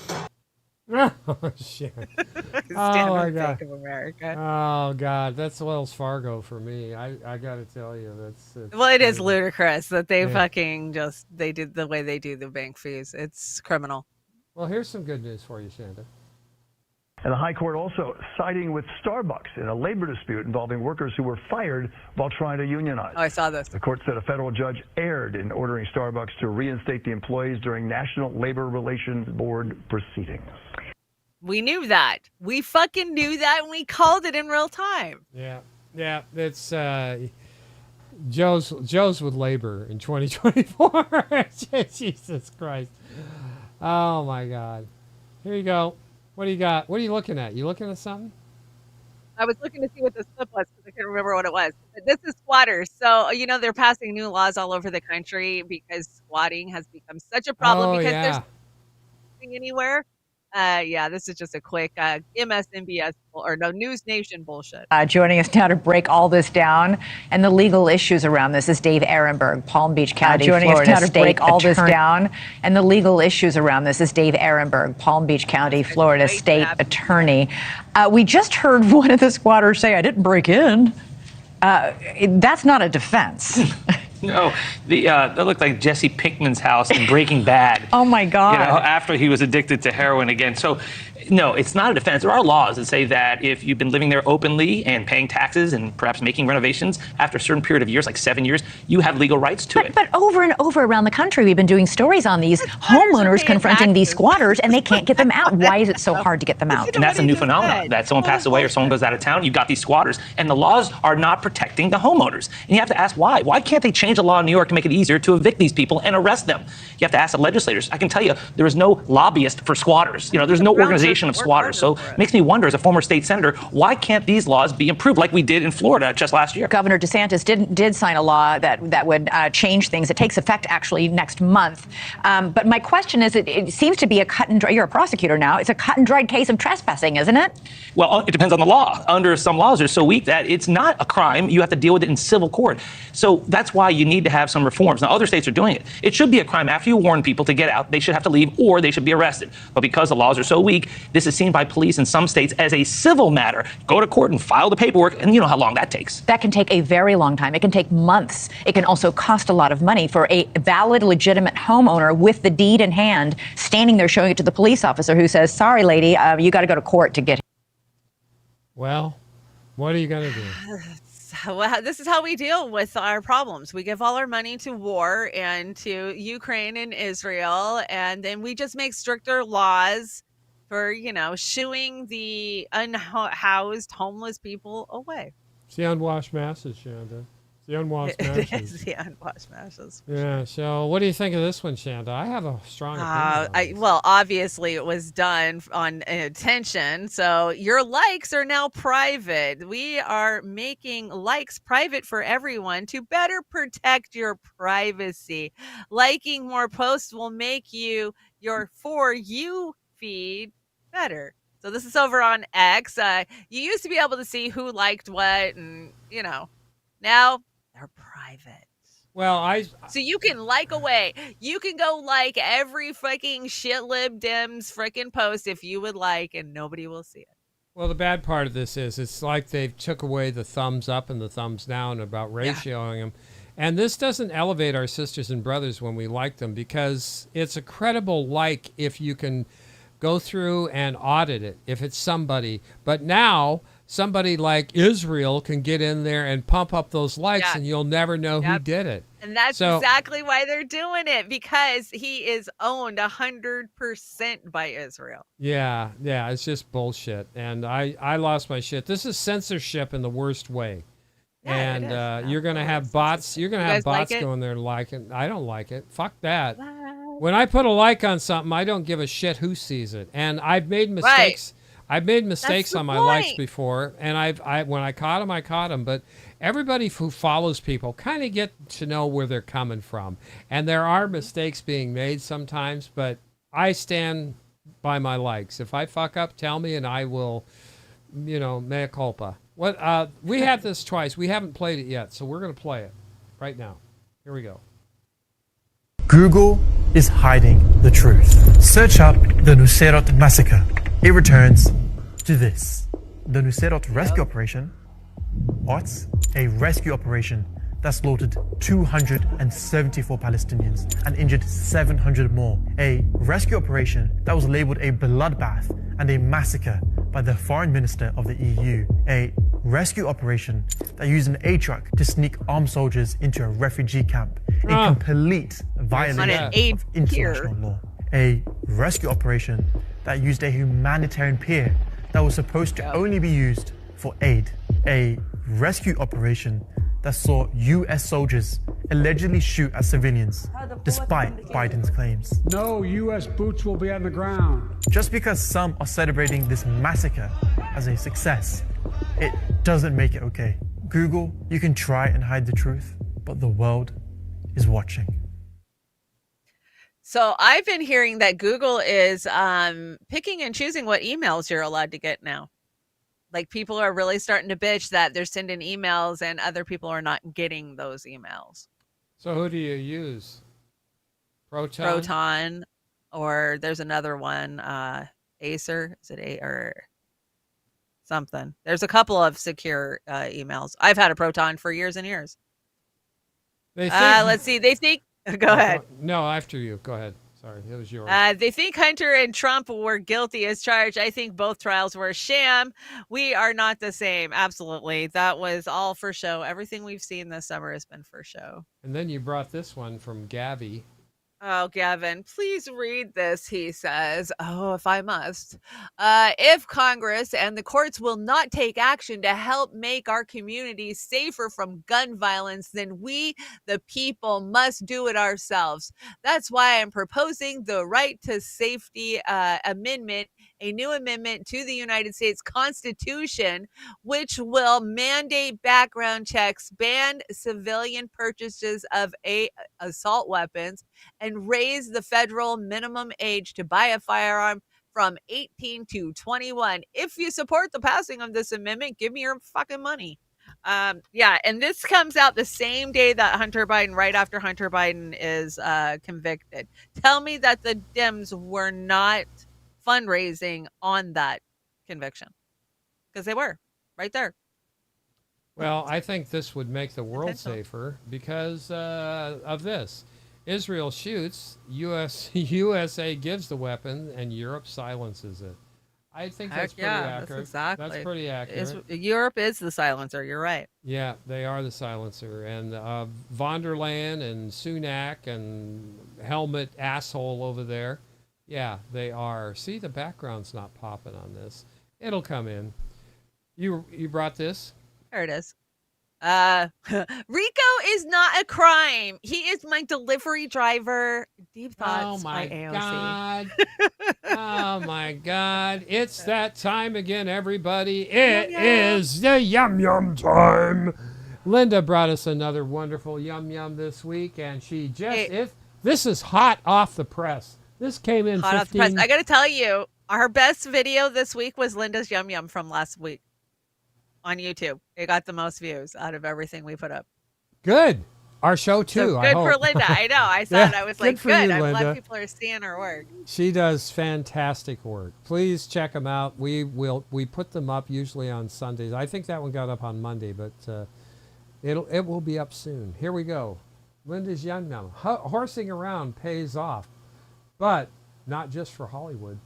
Oh shit! Stand my with god! Bank of America. Oh god, that's Wells Fargo for me. I got to tell you, that's Well, it is crazy. ludicrous that they Yeah. fucking they did the way they do the bank fees. It's criminal. Well, here's some good news for you, Chanda. And the High Court also siding with Starbucks in a labor dispute involving workers who were fired while trying to unionize. Oh, I saw this. The court said a federal judge erred in ordering Starbucks to reinstate the employees during National Labor Relations Board proceedings. We knew that. We fucking knew that, and we called it in real time. Yeah, it's Joe's with labor in 2024. Jesus Christ! Oh my God! Here you go. What do you got? What are you looking at? You looking at something? I was looking to see what the slip was because I couldn't remember what it was. But this is squatters. So, they're passing new laws all over the country because squatting has become such a problem because there's nothing anywhere. Yeah, this is just a quick MSNBS or no News Nation bullshit. Joining us now to break all this down and the legal issues around this is Dave Ehrenberg, Palm Beach County, joining Florida us now to State break all this Attorney. down And the legal issues around this is Dave Ehrenberg, Palm Beach County, Florida State Attorney. We just heard one of the squatters say, "I didn't break in." That's not a defense. No, that looked like Jesse Pinkman's house in Breaking Bad. Oh my God! You know, after he was addicted to heroin again. So, no, it's not a defense. There are laws that say that if you've been living there openly and paying taxes and perhaps making renovations after a certain period of years, like 7 years, you have legal rights to it. But over and over around the country, we've been doing stories on these homeowners confronting these squatters, and they can't get them out. Why is it so hard to get them out? And that's a new phenomenon, that someone passes away or someone goes out of town, you've got these squatters, and the laws are not protecting the homeowners. And you have to ask why. Why can't they change the law in New York to make it easier to evict these people and arrest them? You have to ask the legislators. I can tell you, there is no lobbyist for squatters. You know, there's no organization of squatters. So it makes me wonder, as a former state senator, why can't these laws be improved like we did in Florida just last year? Governor DeSantis did sign a law that would change things. It takes effect actually next month. But my question is, it seems to be a cut and dry. You're a prosecutor now. It's a cut and dried case of trespassing, isn't it? Well, it depends on the law. Under some laws, they're so weak that it's not a crime. You have to deal with it in civil court. So that's why you need to have some reforms. Now, other states are doing it. It should be a crime after you warn people to get out. They should have to leave or they should be arrested. But because the laws are so weak, this is seen by police in some states as a civil matter. Go to court and file the paperwork, and you know how long that takes. That can take a very long time. It can take months. It can also cost a lot of money for a valid, legitimate homeowner with the deed in hand, standing there showing it to the police officer who says, "Sorry, lady, you got to go to court to get." Well, what are you going to do? Well, this is how we deal with our problems. We give all our money to war and to Ukraine and Israel, and then we just make stricter laws for, shooing the unhoused homeless people away. It's the unwashed masses, Shanda. The unwashed masses. It's the unwashed masses. Yeah. So, what do you think of this one, Shanda? I have a strong opinion. Well, obviously, it was done on attention. So your likes are now private. We are making likes private for everyone to better protect your privacy. Liking more posts will make your For You feed better. So this is over on X. You used to be able to see who liked what, and now they're private. Well, so you can like away. You can go like every fucking shit lib Dems freaking post if you would like, and nobody will see it. Well, the bad part of this is it's like they've took away the thumbs up and the thumbs down about ratioing them. And this doesn't elevate our sisters and brothers when we like them, because it's a credible like if you can go through and audit it, if it's somebody. But now somebody like Israel can get in there and pump up those likes, and you'll never know who did it. And that's exactly why they're doing it, because he is owned 100% by Israel. Yeah, it's just bullshit. And I lost my shit. This is censorship in the worst way. Yeah, and you're going to have bots. You're going to have bots going there and like it. I don't like it. Fuck that. When I put a like on something, I don't give a shit who sees it. And I've made mistakes. Right. I've made mistakes on my likes before, and when I caught them, I caught them. But everybody who follows people kind of get to know where they're coming from. And there are mistakes being made sometimes, but I stand by my likes. If I fuck up, tell me, and I will, mea culpa. We had this twice. We haven't played it yet, so we're going to play it right now. Here we go. Google is hiding the truth. Search up the Nuseirat massacre. It returns to this. The Nuseirat rescue operation. What? A rescue operation that slaughtered 274 Palestinians and injured 700 more. A rescue operation that was labeled a bloodbath and a massacre by the foreign minister of the EU. A rescue operation that used an A-truck to sneak armed soldiers into a refugee camp. A complete violation of international law. A rescue operation that used a humanitarian pier that was supposed to only be used for aid. A rescue operation that saw US soldiers allegedly shoot at civilians, despite Biden's claims. No US boots will be on the ground. Just because some are celebrating this massacre as a success, it doesn't make it okay. Google, you can try and hide the truth, but the world is watching. So I've been hearing that Google is picking and choosing what emails you're allowed to get now. Like people are really starting to bitch that they're sending emails and other people are not getting those emails. So who do you use? Proton, or there's another one, Acer. Is it A or something? There's a couple of secure emails. I've had a Proton for years and years. Let's see. They think. Go ahead. No, after you. Go ahead. Sorry, it was yours. They think Hunter and Trump were guilty as charged. I think both trials were a sham. We are not the same. Absolutely. That was all for show. Everything we've seen this summer has been for show. And then you brought this one from Gabby. Oh, Gavin, please read this, he says. Oh, if I must. If Congress and the courts will not take action to help make our communities safer from gun violence, then we, the people, must do it ourselves. That's why I'm proposing the Right to Safety Amendment, a new amendment to the United States Constitution, which will mandate background checks, ban civilian purchases of assault weapons, and raise the federal minimum age to buy a firearm from 18 to 21. If you support the passing of this amendment, give me your fucking money. Yeah, and this comes out the same day that Hunter Biden, right after Hunter Biden is convicted. Tell me that the Dems were not fundraising on that conviction, because they were right there. Well, I think this would make the world safer because of this. Israel shoots, USA gives the weapon, and Europe silences it. I think that's pretty accurate. That's pretty accurate. Europe is the silencer. You're right. Yeah, they are the silencer. And von der Leyen and Sunak and helmet asshole over there. Yeah, they are. See, the background's not popping on this. It'll come in. You brought this? There it is. Rico is not a crime. He is my delivery driver. Deep thoughts. Oh my AOC. God. Oh my God. It's that time again, everybody. It is the yum yum time. Linda brought us another wonderful yum yum this week, and she just, this is hot off the press. This came in hot 15. Off the press. I got to tell you, our best video this week was Linda's yum yum from last week. On YouTube. It got the most views out of everything we put up. Good. Our show too. So good for Linda. I know. I saw it. I was like, good. I'm glad people are seeing her work. She does fantastic work. Please check them out. We put them up usually on Sundays. I think that one got up on Monday, but it will be up soon. Here we go. Linda's Yum Yum. Horsing around pays off, but not just for Hollywood.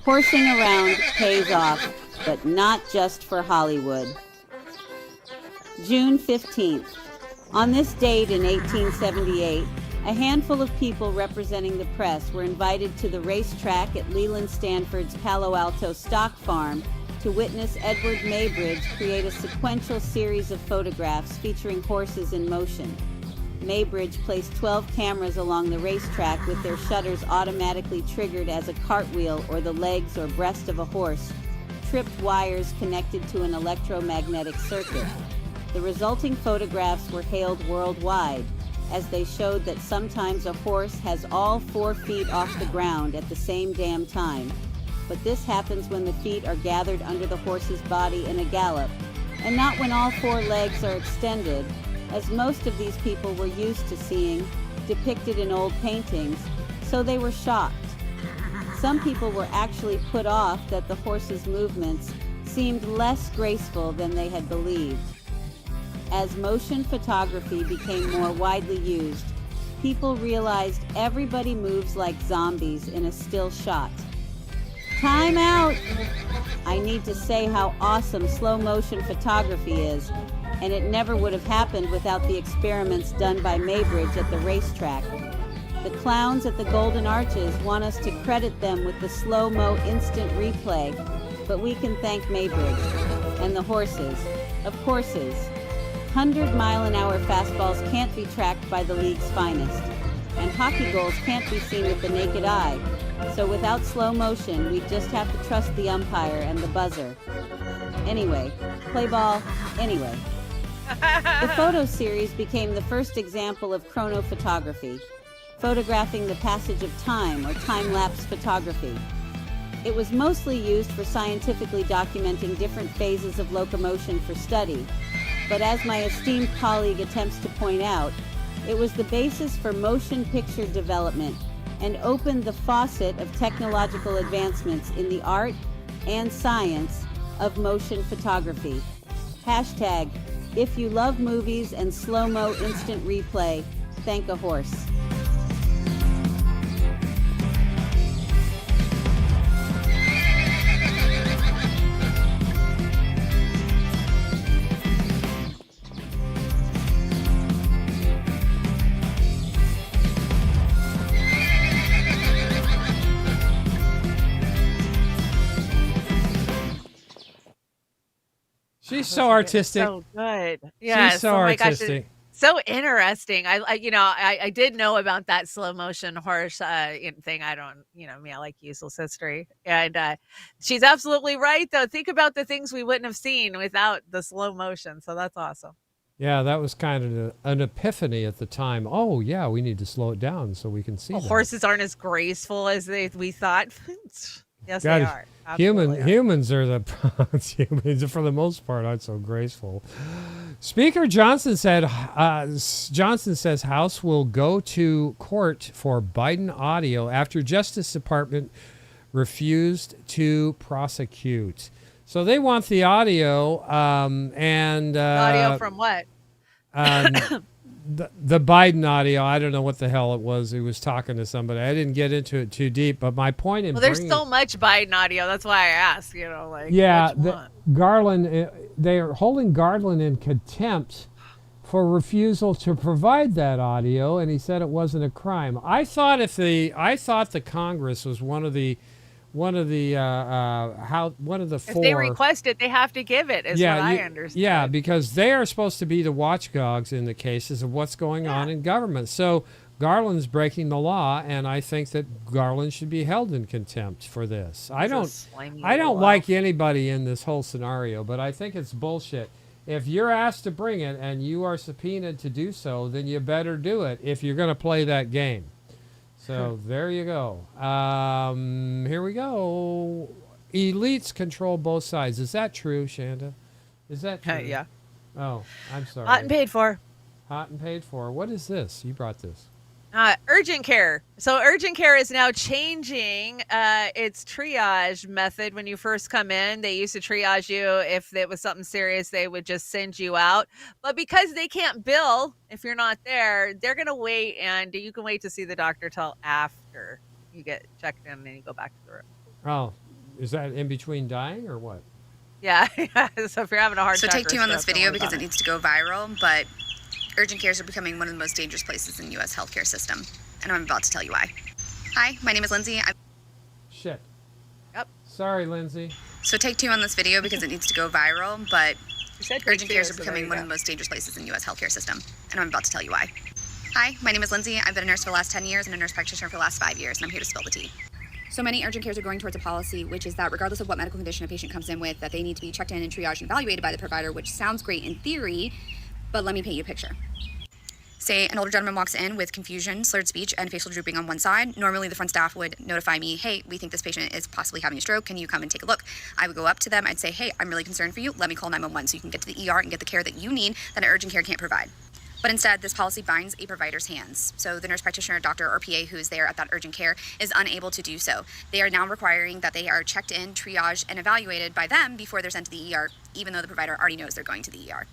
Horsing around pays off, but not just for Hollywood. June 15th. On this date in 1878, a handful of people representing the press were invited to the racetrack at Leland Stanford's Palo Alto Stock Farm to witness Edward Maybridge create a sequential series of photographs featuring horses in motion. Maybridge placed 12 cameras along the racetrack with their shutters automatically triggered as a cartwheel or the legs or breast of a horse, tripped wires connected to an electromagnetic circuit. The resulting photographs were hailed worldwide, as they showed that sometimes a horse has all 4 feet off the ground at the same damn time. But this happens when the feet are gathered under the horse's body in a gallop, and not when all 4 legs are extended, as most of these people were used to seeing depicted in old paintings, so they were shocked. Some people were actually put off that the horse's movements seemed less graceful than they had believed. As motion photography became more widely used, people realized everybody moves like zombies in a still shot. Time out! I need to say how awesome slow motion photography is, and it never would have happened without the experiments done by Maybridge at the racetrack. The clowns at the Golden Arches want us to credit them with the slow-mo instant replay, but we can thank Maybridge. And the horses. Of courses. 100-mile-an-hour fastballs can't be tracked by the league's finest, and hockey goals can't be seen with the naked eye, So without slow motion, we just have to trust the umpire and the buzzer. Anyway, play ball anyway. The photo series became the first example of chronophotography, photographing the passage of time or time-lapse photography. It was mostly used for scientifically documenting different phases of locomotion for study, but as my esteemed colleague attempts to point out, it was the basis for motion picture development and opened the faucet of technological advancements in the art and science of motion photography. Hashtag, if you love movies and slow-mo instant replay, thank a horse. She's so artistic. So good. Yes. She's so oh my artistic. Gosh, so interesting. I did know about that slow motion horse thing. I don't, me, I like useless history. And she's absolutely right, though. Think about the things we wouldn't have seen without the slow motion. So that's awesome. Yeah, that was kind of an epiphany at the time. Oh, yeah, we need to slow it down so we can see that. Horses aren't as graceful as we thought. Yes, God, they are. Absolutely are. Humans are humans for the most part aren't so graceful. Speaker Johnson says House will go to court for Biden audio after Justice Department refused to prosecute. So they want the audio audio from what? The Biden audio. I don't know what the hell it was. He was talking to somebody. I didn't get into it too deep, but my point in there's so much Biden audio. That's why I asked. Garland. They are holding Garland in contempt for refusal to provide that audio, and he said it wasn't a crime. I thought the Congress was one of the four. If they request it, they have to give it. Is what I understand. Yeah, because they are supposed to be the watchdogs in the cases of what's going on in government. So Garland's breaking the law, and I think that Garland should be held in contempt for this. I don't like anybody in this whole scenario, but I think it's bullshit. If you're asked to bring it and you are subpoenaed to do so, then you better do it if you're going to play that game. So there you go. Here we go. Elites control both sides. Is that true, Chanda? Is that true? Yeah. Oh, I'm sorry. Hot and paid for. Hot and paid for. What is this? You brought this. Urgent care. So urgent care is now changing its triage method. When you first come in, they used to triage you. If it was something serious, they would just send you out. But because they can't bill if you're not there, they're going to wait, and you can wait to see the doctor till after you get checked in and then you go back to the room. Oh, is that in between dying or what? Yeah. So if you're having a hard time. So take two on this video because it needs to go viral, but urgent cares are becoming one of the most dangerous places in the U.S. healthcare system, and I'm about to tell you why. Hi, my name is Lindsay. Shit. Yep. Sorry, Lindsay. So take two on this video because it needs to go viral, but urgent cares are becoming one of the go. most dangerous places in the U.S. healthcare system, and I'm about to tell you why. Hi, my name is Lindsay. I've been a nurse for the last 10 years and a nurse practitioner for the last 5 years, and I'm here to spill the tea. So many urgent cares are going towards a policy, which is that regardless of what medical condition a patient comes in with, that they need to be checked in and triaged and evaluated by the provider, which sounds great in theory, but let me paint you a picture. Say an older gentleman walks in with confusion, slurred speech, and facial drooping on one side. Normally the front staff would notify me, hey, we think this patient is possibly having a stroke. Can you come and take a look? I would go up to them. I'd say, hey, I'm really concerned for you. Let me call 911 so you can get to the ER and get the care that you need that an urgent care can't provide. But instead, this policy binds a provider's hands. So the nurse practitioner, doctor, or PA who is there at that urgent care is unable to do so. They are now requiring that they are checked in, triaged, and evaluated by them before they're sent to the ER, even though the provider already knows they're going to the ER.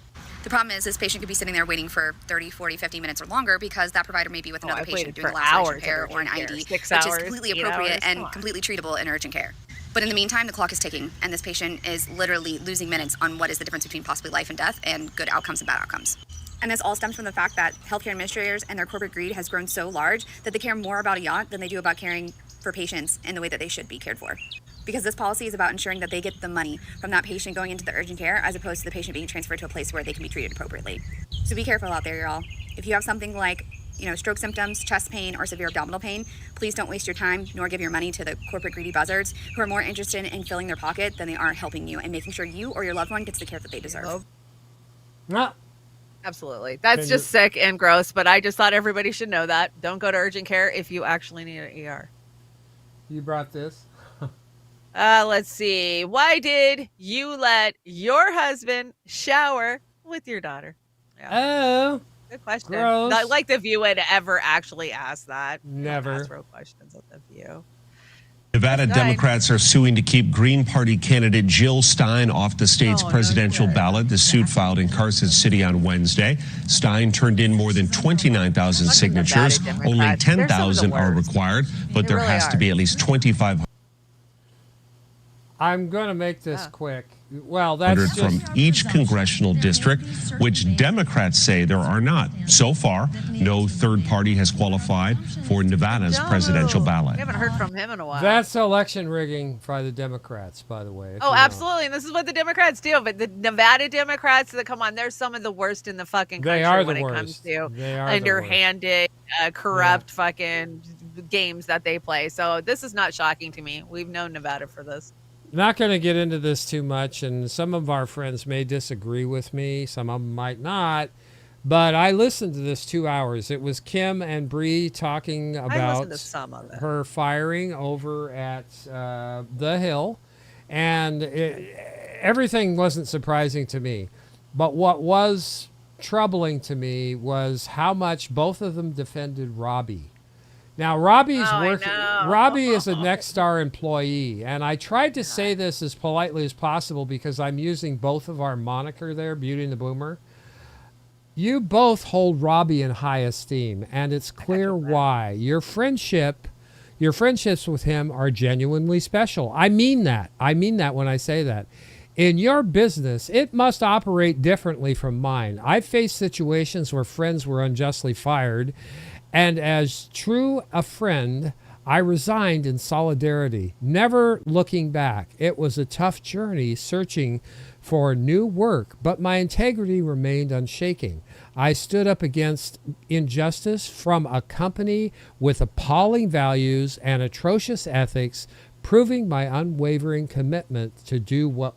The problem is this patient could be sitting there waiting for 30, 40, 50 minutes or longer because that provider may be with another patient doing a laceration repair or an ID, which is completely appropriate and completely treatable in urgent care. But in the meantime, the clock is ticking, and this patient is literally losing minutes on what is the difference between possibly life and death and good outcomes and bad outcomes. And this all stems from the fact that healthcare administrators and their corporate greed has grown so large that they care more about a yacht than they do about caring for patients in the way that they should be cared for. Because this policy is about ensuring that they get the money from that patient going into the urgent care as opposed to the patient being transferred to a place where they can be treated appropriately. So be careful out there, y'all. If you have something like stroke symptoms, chest pain, or severe abdominal pain, please don't waste your time nor give your money to the corporate greedy buzzards who are more interested in filling their pocket than they are helping you and making sure you or your loved one gets the care that they deserve. No. Absolutely. That's just sick and gross, but I just thought everybody should know that. Don't go to urgent care if you actually need an ER. You brought this? Let's see. Why did you let your husband shower with your daughter? Yeah. Oh. Good question. Gross. Not like The View would ever actually ask that. Never. Don't ask real questions at The View. Nevada Democrats are suing to keep Green Party candidate Jill Stein off the state's presidential ballot. The suit filed in Carson City on Wednesday. Stein turned in more than 29,000 signatures. Only 10,000 are required, but there has to be at least 2,500 I'm going to make this quick. Well, that's from each congressional district, which Democrats say there are not. So far, no third party has qualified for Nevada's presidential ballot. We haven't heard from him in a while. That's election rigging by the Democrats, by the way. Oh, absolutely. And this is what the Democrats do. But the Nevada Democrats, come on, they're some of the worst in the fucking country when it comes to underhanded, corrupt fucking games that they play. So this is not shocking to me. We've known Nevada for this. Not going to get into this too much, and some of our friends may disagree with me. Some of them might not. But I listened to this 2 hours. It was Kim and Bree talking about her firing over at The Hill. And everything wasn't surprising to me. But what was troubling to me was how much both of them defended Robbie. Now, Robbie is a Nexstar employee, and I tried to say this as politely as possible because I'm using both of our moniker there, Beauty and the Boomer. You both hold Robbie in high esteem, and it's clear why. Your friendships with him are genuinely special. I mean that. I mean that when I say that. In your business, it must operate differently from mine. I've faced situations where friends were unjustly fired, and as true a friend, I resigned in solidarity, never looking back. It was a tough journey searching for new work, but my integrity remained unshaken. I stood up against injustice from a company with appalling values and atrocious ethics, proving my unwavering commitment to do what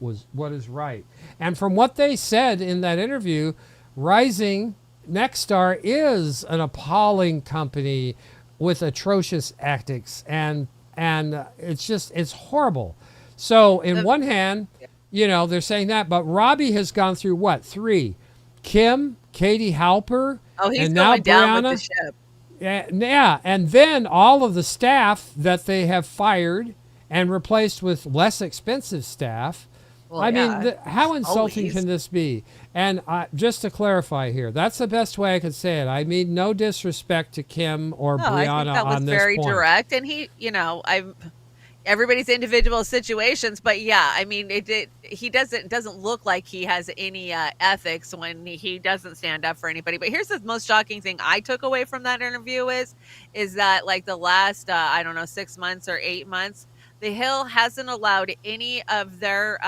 is right. And from what they said in that interview, Rising Nexstar is an appalling company with atrocious ethics, and it's horrible. So in one hand, they're saying that, but Robbie has gone through what? 3? Kim, Katie Halper, he's and now going down Brianna. with the ship. Yeah, and then all of the staff that they have fired and replaced with less expensive staff. Well, I mean, how insulting can this be? And just to clarify here, that's the best way I could say it. I mean, no disrespect to Kim or Brianna on this point. I think that was very direct, and he, everybody's individual situations, but yeah, I mean, he doesn't look like he has any ethics when he doesn't stand up for anybody. But here's the most shocking thing I took away from that interview is that like the last 6 months or 8 months, The Hill hasn't allowed any of their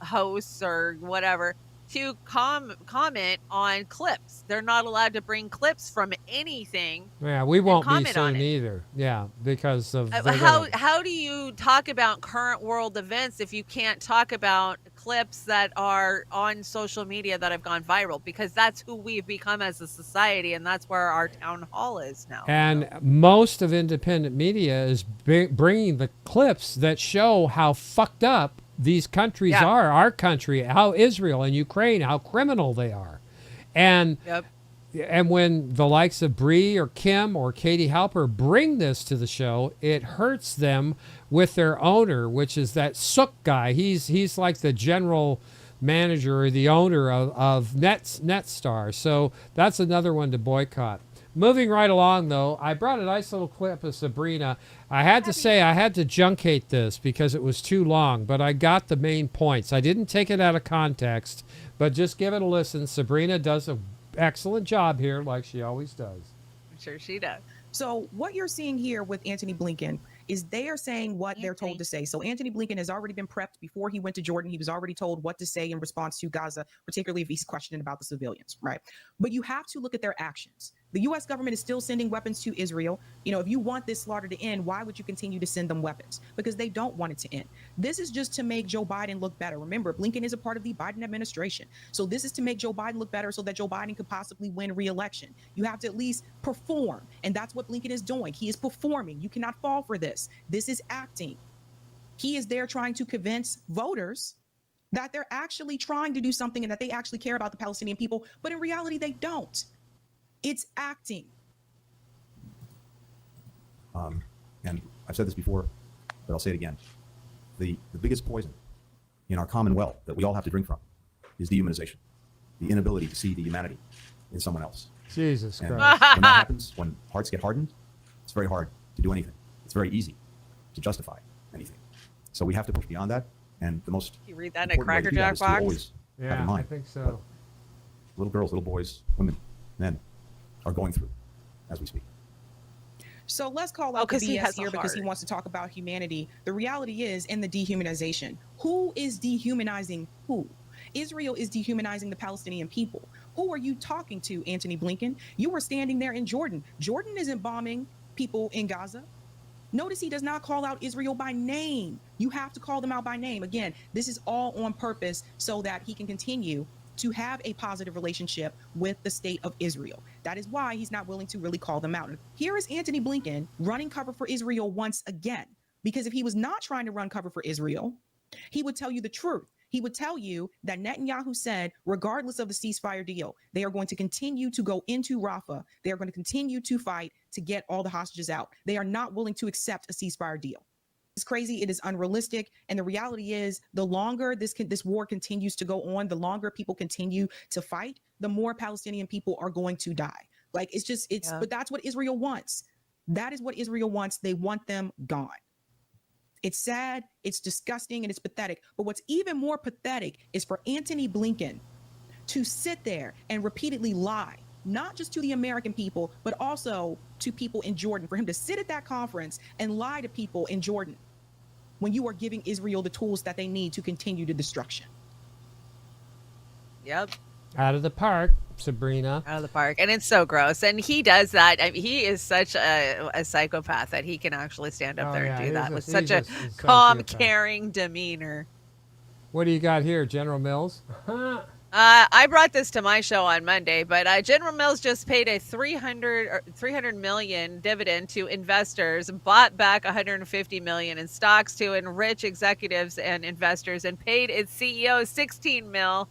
hosts or whatever to comment on clips. They're not allowed to bring clips from anything. Yeah, we won't be soon either. Yeah, because of how do you talk about current world events if you can't talk about clips that are on social media that have gone viral? Because that's who we've become as a society, and that's where our town hall is now. And most of independent media is bringing the clips that show how fucked up these countries are, our country, how Israel and Ukraine, how criminal they are. And when the likes of Bree or Kim or Katie Halper bring this to the show, it hurts them with their owner, which is that Sook guy. He's like the general manager or the owner of Nexstar. So that's another one to boycott. Moving right along, though, I brought a nice little clip of Sabrina. I had to say I had to juncate this because it was too long, but I got the main points. I didn't take it out of context, but just give it a listen. Sabrina does an excellent job here, like she always does. I'm sure she does. So what you're seeing here with Antony Blinken is they are saying what they're told to say. So Antony Blinken has already been prepped before he went to Jordan. He was already told what to say in response to Gaza, particularly if he's questioning about the civilians, right? But you have to look at their actions. The U.S. government is still sending weapons to Israel. You know, if you want this slaughter to end, why would you continue to send them weapons? Because they don't want it to end. This is just to make Joe Biden look better. Remember, Blinken is a part of the Biden administration. So this is to make Joe Biden look better so that Joe Biden could possibly win re-election. You have to at least perform. And that's what Blinken is doing. He is performing. You cannot fall for this. This is acting. He is there trying to convince voters that they're actually trying to do something and that they actually care about the Palestinian people. But in reality, they don't. It's acting. And I've said this before, but I'll say it again. The biggest poison in our common well that we all have to drink from is dehumanization, the inability to see the humanity in someone else. Jesus and Christ. when that happens, when hearts get hardened, it's very hard to do anything. It's very easy to justify anything. So we have to push beyond that. And the most you read that in a Cracker Jack box? Always have in mind I think so. what little girls, little boys, women, men are going through as we speak. So let's call out the BS here because he wants to talk about humanity. The reality is in the dehumanization. Who is dehumanizing who? Israel is dehumanizing the Palestinian people. Who are you talking to, Antony Blinken? You were standing there in Jordan. Jordan isn't bombing people in Gaza. Notice he does not call out Israel by name. You have to call them out by name. Again, this is all on purpose so that he can continue to have a positive relationship with the state of Israel. That is why he's not willing to really call them out. Here is Antony Blinken running cover for Israel once again, because if he was not trying to run cover for Israel, he would tell you the truth. He would tell you that Netanyahu said, regardless of the ceasefire deal, they are going to continue to go into Rafah. They are going to continue to fight to get all the hostages out. They are not willing to accept a ceasefire deal. It's crazy. It is unrealistic. And the reality is, the longer this war continues to go on, the longer people continue to fight, the more Palestinian people are going to die. Like, but that's what Israel wants. That is what Israel wants. They want them gone. It's sad, it's disgusting, and it's pathetic. But what's even more pathetic is for Antony Blinken to sit there and repeatedly lie, not just to the American people, but also to people in Jordan, for him to sit at that conference and lie to people in Jordan when you are giving Israel the tools that they need to continue the destruction. Yep. Out of the park, Sabrina. Out of the park. And it's so gross. And he does that. I mean, he is such a psychopath that he can actually stand up there and do that with such a calm, caring demeanor. What do you got here, General Mills? I brought this to my show on Monday, but General Mills just paid a $300 million dividend to investors, bought back $150 million in stocks to enrich executives and investors, and paid its CEO $16 million.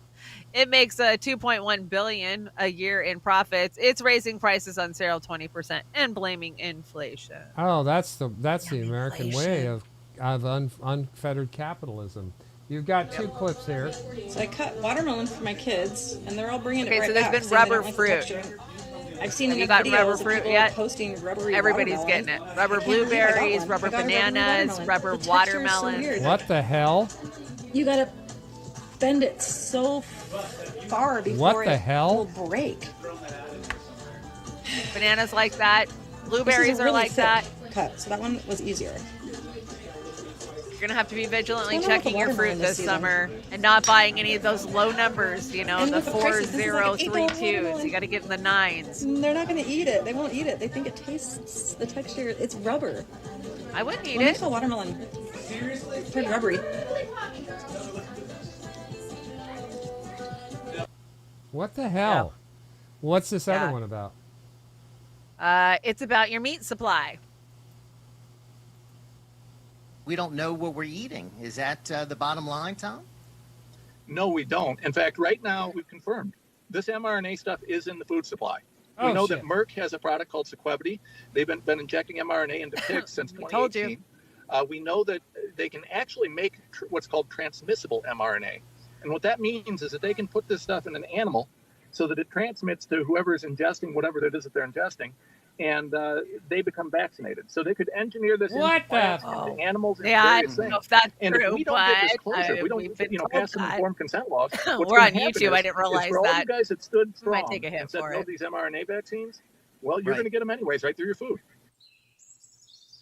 It makes $2.1 billion a year in profits. It's raising prices on cereal 20% and blaming inflation. Oh, that's the American way of unfettered capitalism. You've got two clips here. So I cut watermelon for my kids, and they're all bringing it right so there's back. been rubber fruit. I've seen Have you got rubber fruit yet? Posting rubbery Everybody's getting it. Rubber blueberries, rubber bananas, rubber watermelons. What the hell? You gotta bend it so far before it will break. Bananas like that. Blueberries are like that. Cut. So that one was easier. You're going to have to be vigilantly checking your fruit this summer and not buying any of those low numbers, you know, And the with the prices, this is like 4032s. You got to get in the 9s. They're not going to eat it. They won't eat it. They think it tastes, the texture, it's rubber. I wouldn't eat When I it. saw watermelon, it's pretty rubbery. What the hell? What's this other one about? It's about your meat supply. We don't know what we're eating. Is that the bottom line, Tom? No, we don't. In fact, right now, we've confirmed this mRNA stuff is in the food supply. We know that Merck has a product called Sequebity. They've been injecting mRNA into pigs since 2018. Told you. We know that they can actually make what's called transmissible mRNA. And what that means is that they can put this stuff in an animal so that it transmits to whoever is ingesting whatever it is that they're ingesting, and they become vaccinated. So they could engineer this into plants, into animals, into I various don't know things. if that's And true, if we don't get this but closer, we don't pass some informed consent laws. what's We're gonna on happen YouTube. I didn't is realize for all that. you guys that stood We might strong take a hit and said for no it. these mRNA vaccines, well, you're going to get them anyways, right through your food.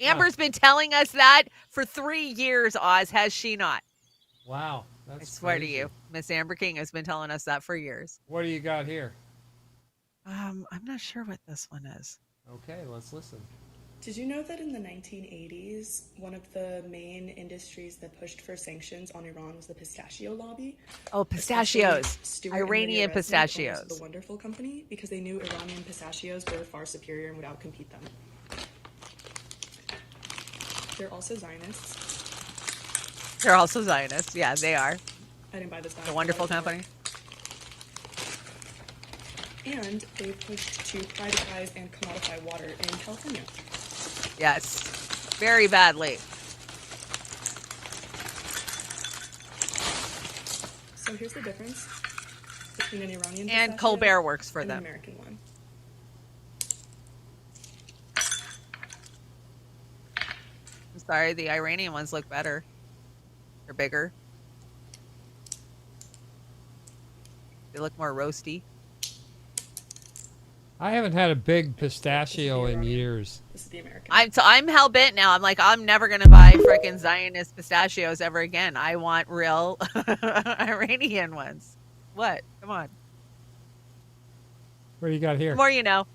Amber's been telling us that for 3 years, Oz, has she not? Wow. I swear to you, Miss Amber King has been telling us that for years. What do you got here? I'm not sure what this one is. Okay, let's listen. Did you know that in the 1980s, one of the main industries that pushed for sanctions on Iran was the pistachio lobby? Oh, pistachios. Iranian The pistachios. wonderful company, because they knew Iranian pistachios were far superior and would outcompete them. They're also Zionists. They're also Zionists. Yeah, they are. I didn't buy this. The wonderful company. And they pushed to privatize and commodify water in California. Yes, very badly. So here's the difference between an Iranian And pistachio Colbert works for and them. an American one. I'm sorry, the Iranian ones look better. They're bigger. They look more roasty. I haven't had a big pistachio in years. This is the American. I'm hell bent now. I'm like, I'm never gonna buy freaking Zionist pistachios ever again. I want real Iranian ones. What? Come on. What do you got here? The more you know.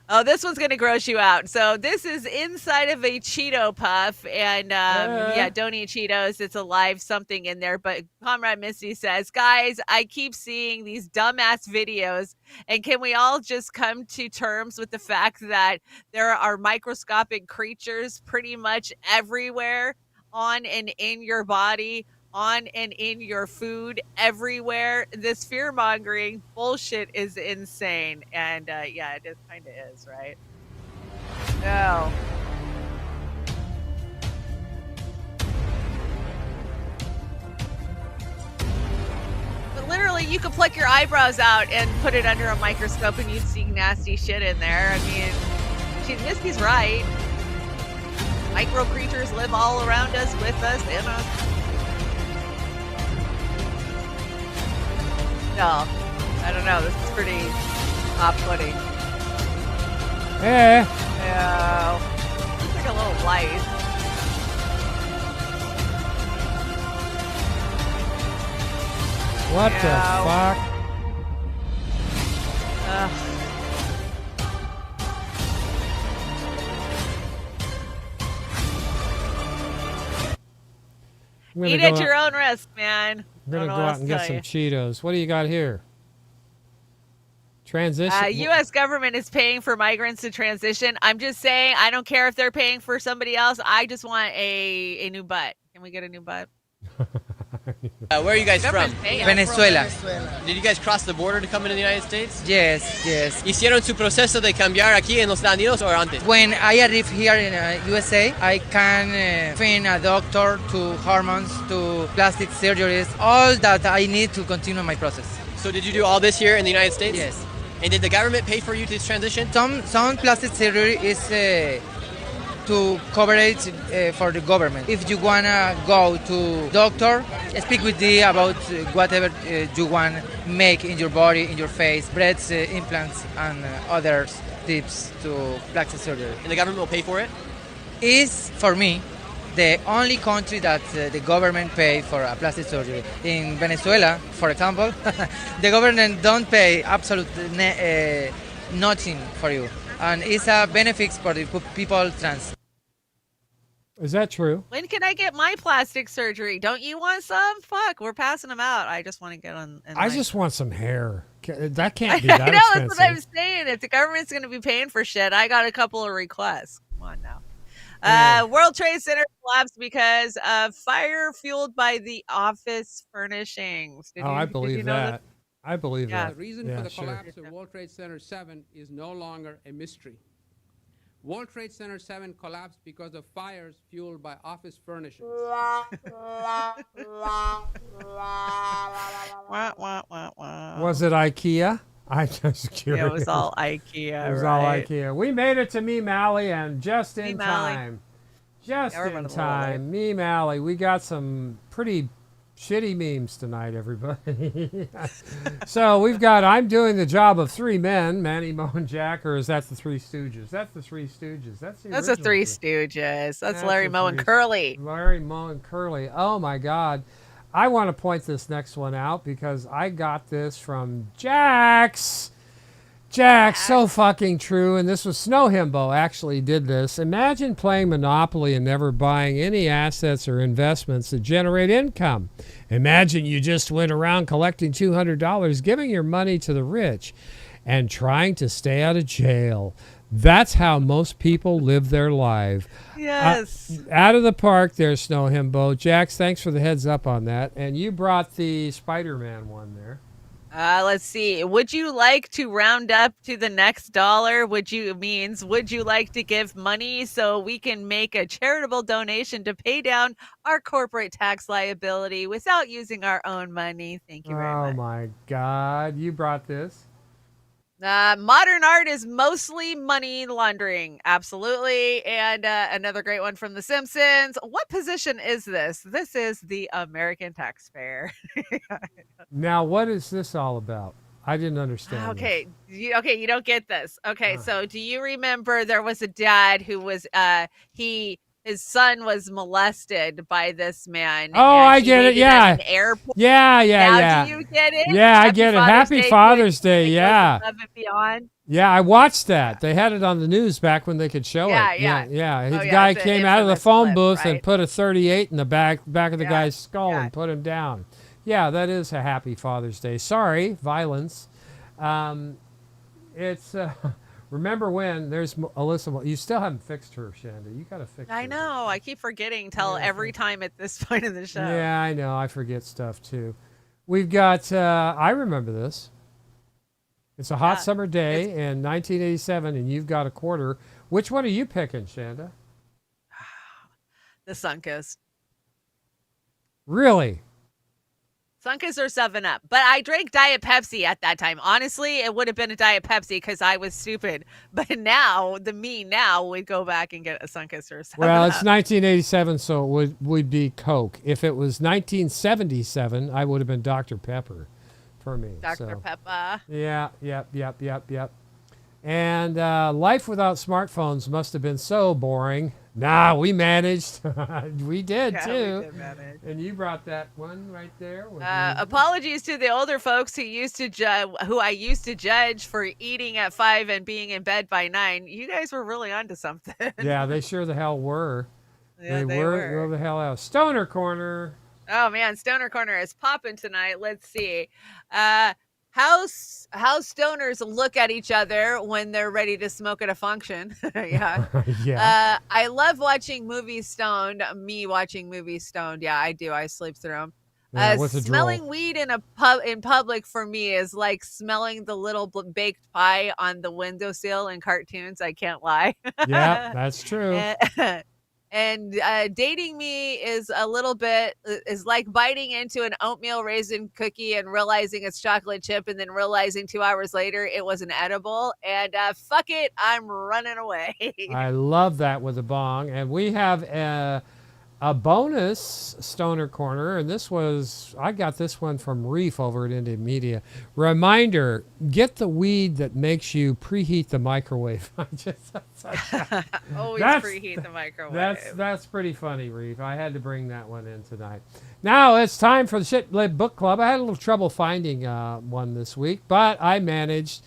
Oh, this one's going to gross you out. So this is inside of a Cheeto Puff. And yeah, don't eat Cheetos. It's a live something in there. But Comrade Misty says, guys, I keep seeing these dumbass videos. And can we all just come to terms with the fact that there are microscopic creatures pretty much everywhere on and in your body, on and in your food, everywhere? This fear-mongering bullshit is insane. And yeah, it just kind of is, right? No. But literally, you could pluck your eyebrows out and put it under a microscope and you'd see nasty shit in there. I mean, Misty's right. Micro creatures live all around us, with us, in us. No, I don't know. This is pretty off-putting. Hey. No. It's like a little light. What the fuck? Eat at your own risk, man. I'm going to go out and get some Cheetos. What do you got here? Transition. U.S. government is paying for migrants to transition. I'm just saying, I don't care if they're paying for somebody else. I just want a new butt. Can we get a new butt? Where are you guys from? Venezuela. Did you guys cross the border to come into the United States? Yes, yes. ¿Hicieron su proceso de cambiar aquí en los Estados Unidos o antes? When I arrive here in USA, I can find a doctor to hormones to plastic surgeries, all that I need to continue my process. So did you do all this here in the United States? Yes. And did the government pay for you to transition? Some plastic surgery is to cover it for the government. If you wanna go to doctor, speak with them about whatever you want make in your body, in your face, breasts, implants, and other tips to plastic surgery. And the government will pay for it? Is for me the only country that the government pay for a plastic surgery. In Venezuela, for example, the government don't pay absolutely nothing for you. And it's a benefit for the people trans. Is that true? When can I get my plastic surgery? Don't you want some? Fuck, we're passing them out. I just want to get on. I just want some hair. That can't be I that know, expensive. that's what I'm saying. If the government's going to be paying for shit, I got a couple of requests. Come on now. World Trade Center collapsed because of fire fueled by the office furnishings. I believe that. I believe that. The reason for the collapse of World Trade Center 7 is no longer a mystery. World Trade Center 7 collapsed because of fires fueled by office furnishings. Was it IKEA? I just curious. Yeah, it was all IKEA. It was all IKEA. We made it to Me Mally, and just in time. Just in time. Me Mally. We got some pretty shitty memes tonight, everybody. So we've got, I'm doing the job of three men, Manny, Mo, and Jack, or is that the Three Stooges? That's the Three Stooges. That's the Three Stooges. That's Larry, Moe, and Curly. Larry, Moe, and Curly. Oh, my God. I want to point this next one out because I got this from Jax. Jack, so fucking true. And this was Snow Himbo actually did this. Imagine playing Monopoly and never buying any assets or investments that generate income. Imagine you just went around collecting $200, giving your money to the rich, and trying to stay out of jail. That's how most people live their life. Yes. Out of the park there, Snow Himbo. Jax, thanks for the heads up on that. And you brought the Spider-Man one there. Let's see. Would you like to round up to the next dollar? Would you like to give money so we can make a charitable donation to pay down our corporate tax liability without using our own money? Thank you very much. Oh my God. You brought this. Modern art is mostly money laundering. Absolutely. And another great one from The Simpsons. What position is this? This is the American taxpayer. Now, what is this all about? I didn't understand. Okay. You don't get this. Okay. So do you remember there was a dad who was, his son was molested by this man. Oh, I get it. Yeah. An airport. Yeah. Do you get it? Yeah, I get it. Happy Father's Day. Yeah. Above and beyond. Yeah, I watched that. They had it on the news back when they could show it. Yeah. The guy came out of the phone booth and put a 38 in the back of the guy's skull and put him down. Yeah, that is a Happy Father's Day. Sorry, violence. It's... Remember when there's Alyssa? You still haven't fixed her, Shanda. You got to fix her. I know. I keep forgetting every time at this point in the show. Yeah, I know. I forget stuff too. We've got, I remember this. It's a hot summer day in 1987, and you've got a quarter. Which one are you picking, Shanda? The Sunkist. Really? Sunkist or 7-Up. But I drank Diet Pepsi at that time. Honestly, it would have been a Diet Pepsi because I was stupid. But now, me would go back and get a Sunkist or 7-Up. Well, it's 1987, so it would be Coke. If it was 1977, I would have been Dr. Pepper for me. Dr. Pepper. Yeah. And life without smartphones must have been so boring. Nah, we managed. We did too. We did manage. And you brought that one right there. Apologies to the older folks who I used to judge for eating at 5 and being in bed by 9. You guys were really onto something. Yeah, they sure the hell were. Yeah, they were. Go the hell out. Stoner Corner. Oh man, Stoner Corner is popping tonight. Let's see. How stoners look at each other when they're ready to smoke at a function. Yeah. Yeah. I love watching movies stoned. Me watching movies stoned. Yeah, I do. I sleep through them. What's the smelling drill? weed in public for me is like smelling the little baked pie on the windowsill in cartoons. I can't lie. Yeah, that's true. And dating me is like biting into an oatmeal raisin cookie and realizing it's chocolate chip and then realizing 2 hours later it was an edible. And fuck it, I'm running away. I love that with a bong. And we have a bonus Stoner Corner. And I got this one from Reef over at Indie Media. Reminder, get the weed that makes you preheat the microwave. Always preheat the microwave. That's pretty funny, Reef. I had to bring that one in tonight. Now it's time for the Shit Lib Book Club. I had a little trouble finding one this week, but I managed.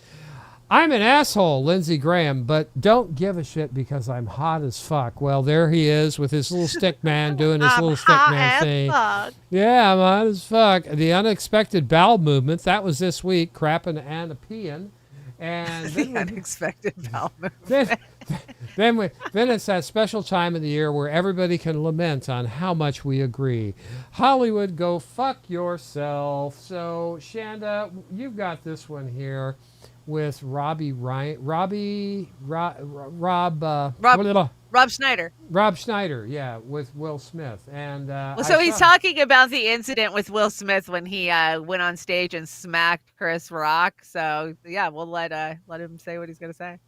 I'm an asshole, Lindsey Graham, but don't give a shit because I'm hot as fuck. Well, there he is with his little stick man doing his little stick man thing. Fuck. Yeah, I'm hot as fuck. The unexpected bowel movement, that was this week, crapping and a peeing. And the unexpected bowel movement. Then it's that special time of the year where everybody can lament on how much we agree. Hollywood, go fuck yourself. So, Shanda, you've got this one here with Rob Schneider. Rob Schneider, yeah, with Will Smith. And he's talking about the incident with Will Smith when he went on stage and smacked Chris Rock. So yeah, we'll let him say what he's gonna say.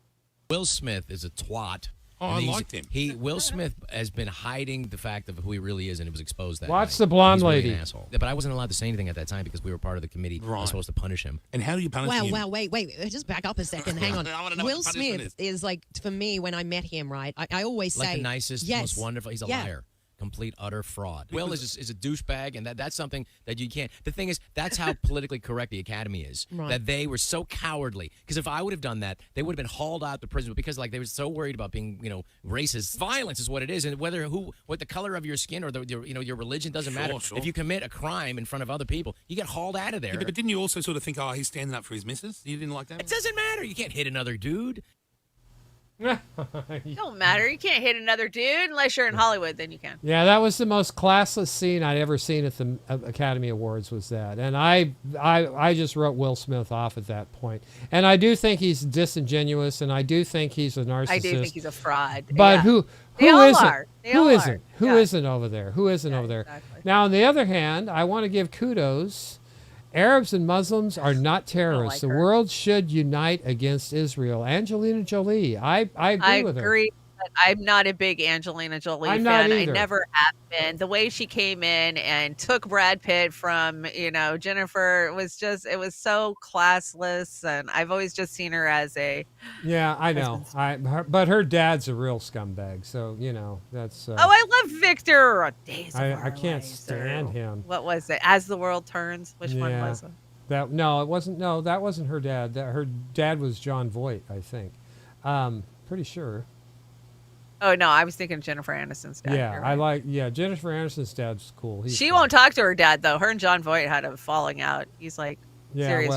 Will Smith is a twat. Oh, I liked him. Will Smith has been hiding the fact of who he really is, and it was exposed that Watch night. the blonde He's really lady. an asshole. But I wasn't allowed to say anything at that time because we were part of the committee that was supposed to punish him. And how do you punish him? Wow, wait. Just back up a second. Hang on. I wanna know Will what the punishment Smith is like, for me, when I met him, right, I always say... Like the nicest, most wonderful. He's a liar. complete utter fraud. Will is a douchebag, and that's something that you can't. The thing is, that's how politically correct the Academy is. Right. That they were so cowardly. Because if I would have done that, they would have been hauled out to prison because like they were so worried about being racist. Violence is what it is, and what the color of your skin or your religion doesn't matter. Sure. If you commit a crime in front of other people, you get hauled out of there. Yeah, but didn't you also sort of think, he's standing up for his missus? You didn't like that? It doesn't matter. You can't hit another dude. Don't matter. You can't hit another dude unless you're in Hollywood. Then you can. Yeah, that was the most classless scene I'd ever seen at the Academy Awards. Was that, and I just wrote Will Smith off at that point. And I do think he's disingenuous, and I do think he's a narcissist. I do think he's a fraud. But yeah. who They all isn't? are. They Who all isn't? are. Who Yeah. isn't over there? Who isn't over there? Exactly. Now, on the other hand, I want to give kudos. Arabs and Muslims are not terrorists. The world should unite against Israel. Angelina Jolie. I agree with her. I agree. But I'm not a big Angelina Jolie I'm fan. not I either. never have been. The way she came in and took Brad Pitt from, Jennifer was so classless. And I've always just seen her as a. Yeah, I know. But her dad's a real scumbag. So, that's. I love Victor. Days of I Our can't Lives, stand or him. What was it? As the World Turns? Which one was it? It wasn't. No, that wasn't her dad. Her dad was John Voight, I think. Pretty sure. Oh, no, I was thinking Jennifer Aniston's dad. Yeah, You're right. Jennifer Aniston's dad's cool. He's She cool. won't talk to her dad, though. Her and John Voight had a falling out. He's like serious,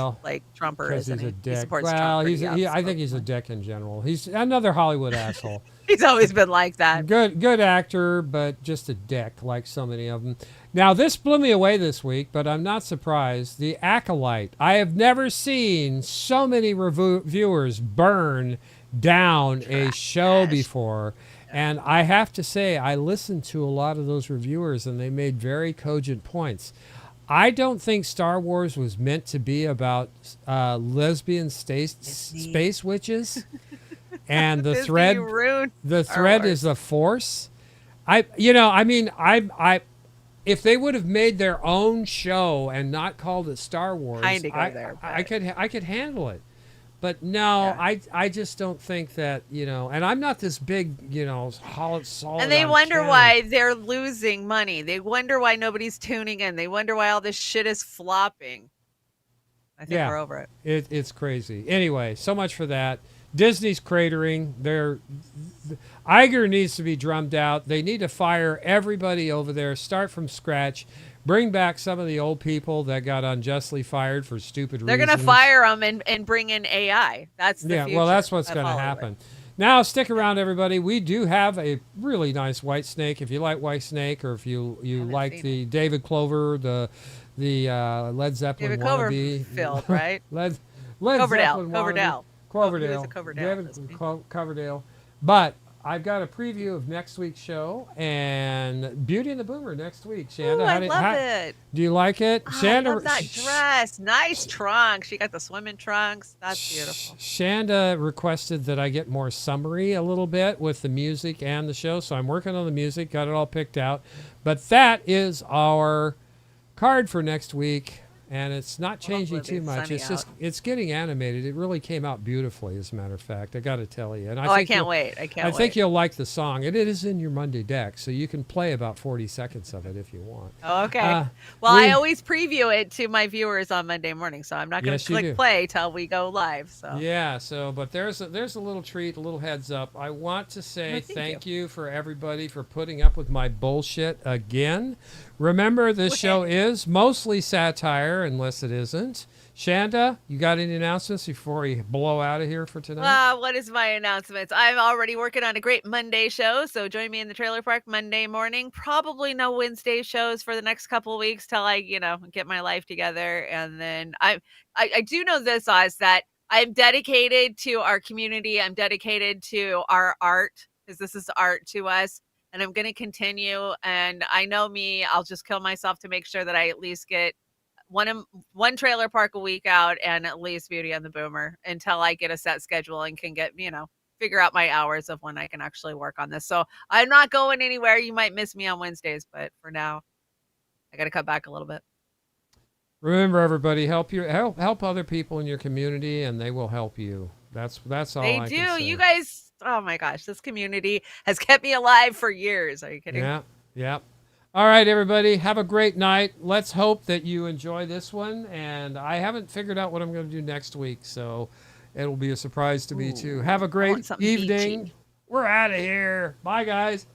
Trumper, because isn't he's a he? dick. He supports well, Trump. I think he's a dick in general. He's another Hollywood asshole. He's always been like that. Good actor, but just a dick, like so many of them. Now, this blew me away this week, but I'm not surprised. The Acolyte. I have never seen so many reviewers burn down a show before. And I have to say, I listened to a lot of those reviewers, and they made very cogent points. I don't think Star Wars was meant to be about lesbian space witches. And the thread is the Force. If they would have made their own show and not called it Star Wars, I could handle it. But no, I just don't think that, and I'm not this big, solid. And they wonder why they're losing money. They wonder why nobody's tuning in. They wonder why all this shit is flopping. I think we're over it. It's crazy. Anyway, so much for that. Disney's cratering. Iger needs to be drummed out. They need to fire everybody over there, start from scratch. Bring back some of the old people that got unjustly fired for stupid reasons. They're going to fire them and bring in AI. That's the future. Well, that's what's going to happen. Now, stick around, everybody. We do have a really nice White Snake. If you like White Snake, or if you like the David Clover, the Led Zeppelin David wannabe. Cloverfield, right? Led Coverdale. Zeppelin Coverdale. Coverdale. Coverdale. David Coverdale. But I've got a preview of next week's show and Beauty and the Boomer next week. Shanda, I love it. Do you like it? Shanda, I love that dress. Nice trunk. She got the swimming trunks. That's beautiful. Shanda requested that I get more summary a little bit with the music and the show, so I'm working on the music, got it all picked out. But that is our card for next week. And it's not changing too much. It's just it's getting animated. It really came out beautifully, as a matter of fact. I got to tell you. And I can't wait. I think you'll like the song. It is in your Monday deck, so you can play about 40 seconds of it if you want. Okay. I always preview it to my viewers on Monday morning, so I'm not going to click play till we go live. So yeah. But there's a little treat, a little heads up. I want to say thank you for everybody for putting up with my bullshit again. Remember, this show is mostly satire, unless it isn't. Shanda, you got any announcements before we blow out of here for tonight? What is my announcements? I'm already working on a great Monday show, so join me in the trailer park Monday morning. Probably no Wednesday shows for the next couple of weeks till I, get my life together. And then I do know this, Oz, that I'm dedicated to our community. I'm dedicated to our art, because this is art to us. And I'm going to continue. And I know me, I'll just kill myself to make sure that I at least get one trailer park a week out and at least Beauty and the Boomer until I get a set schedule and can get, figure out my hours of when I can actually work on this. So I'm not going anywhere. You might miss me on Wednesdays, but for now, I got to cut back a little bit. Remember, everybody, help other people in your community, and they will help you. That's all I can say. You guys. Oh my gosh, this community has kept me alive for years. Are you kidding? Yeah. Yep. All right, everybody. Have a great night. Let's hope that you enjoy this one. And I haven't figured out what I'm going to do next week, so it'll be a surprise to me, too. Have a great evening. Beachy. We're out of here. Bye, guys.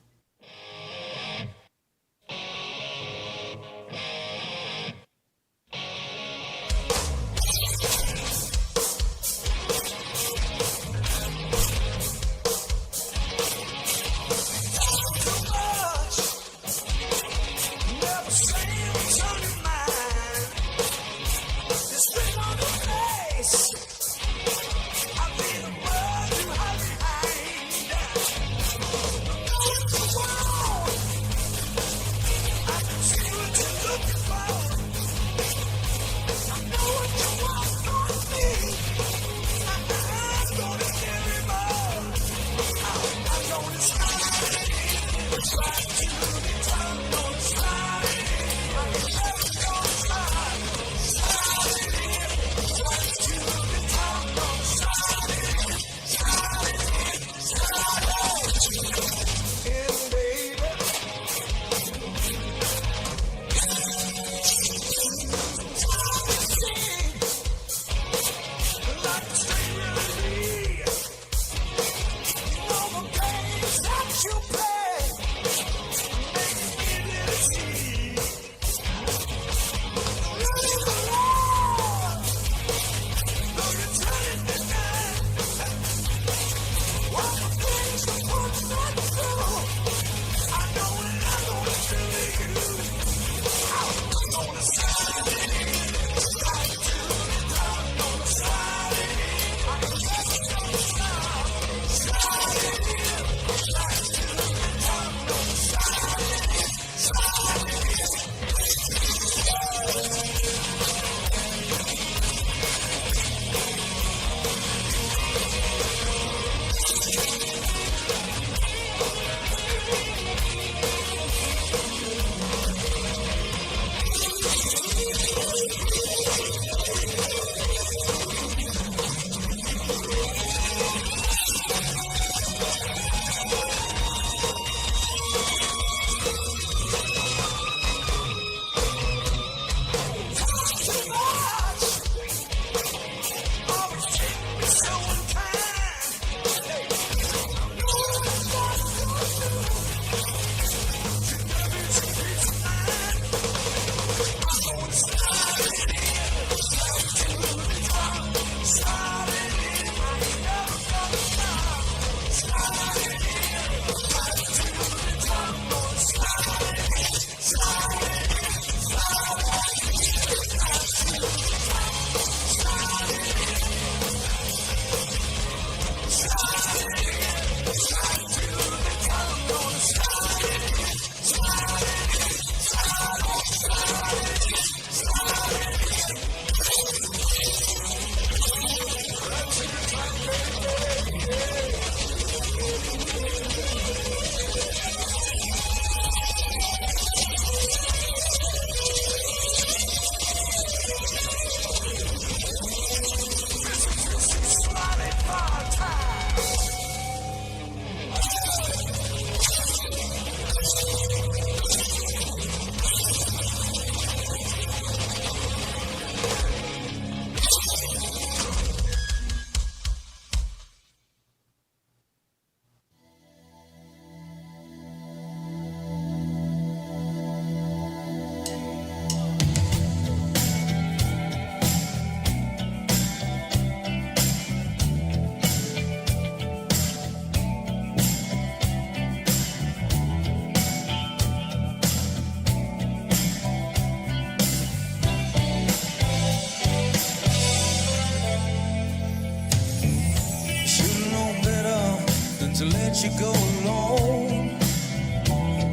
to let you go alone.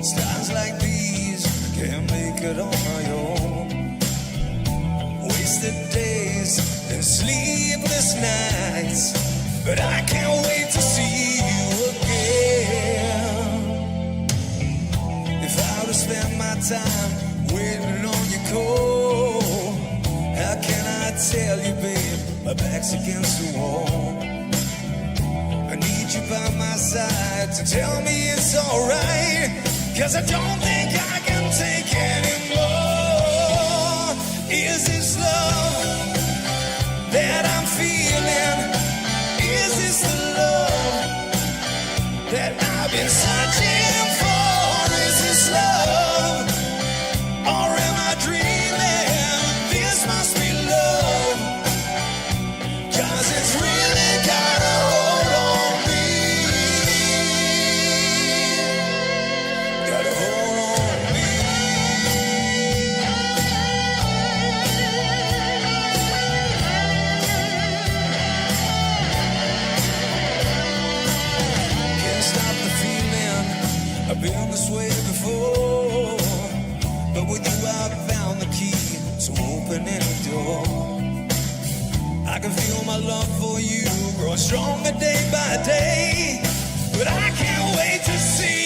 Stars like these can't make it on my own. Wasted days and sleepless nights, but I can't wait to see you again. If I were to spend my time waiting on your call, how can I tell you, babe, my back's against the wall. I need you by my side to tell me it's alright. 'cause I don't think I can take anymore. Is this love that I'm feeling? Is this the love that I've been searching for? Is this love, or am I dreaming? This must be love, 'cause it's really got a hold on me. Got a hold on me. Can't stop the feeling, I've been this way before, but with you I found the key to open any door. I can feel my love for you growing stronger day by day, but I can't wait to see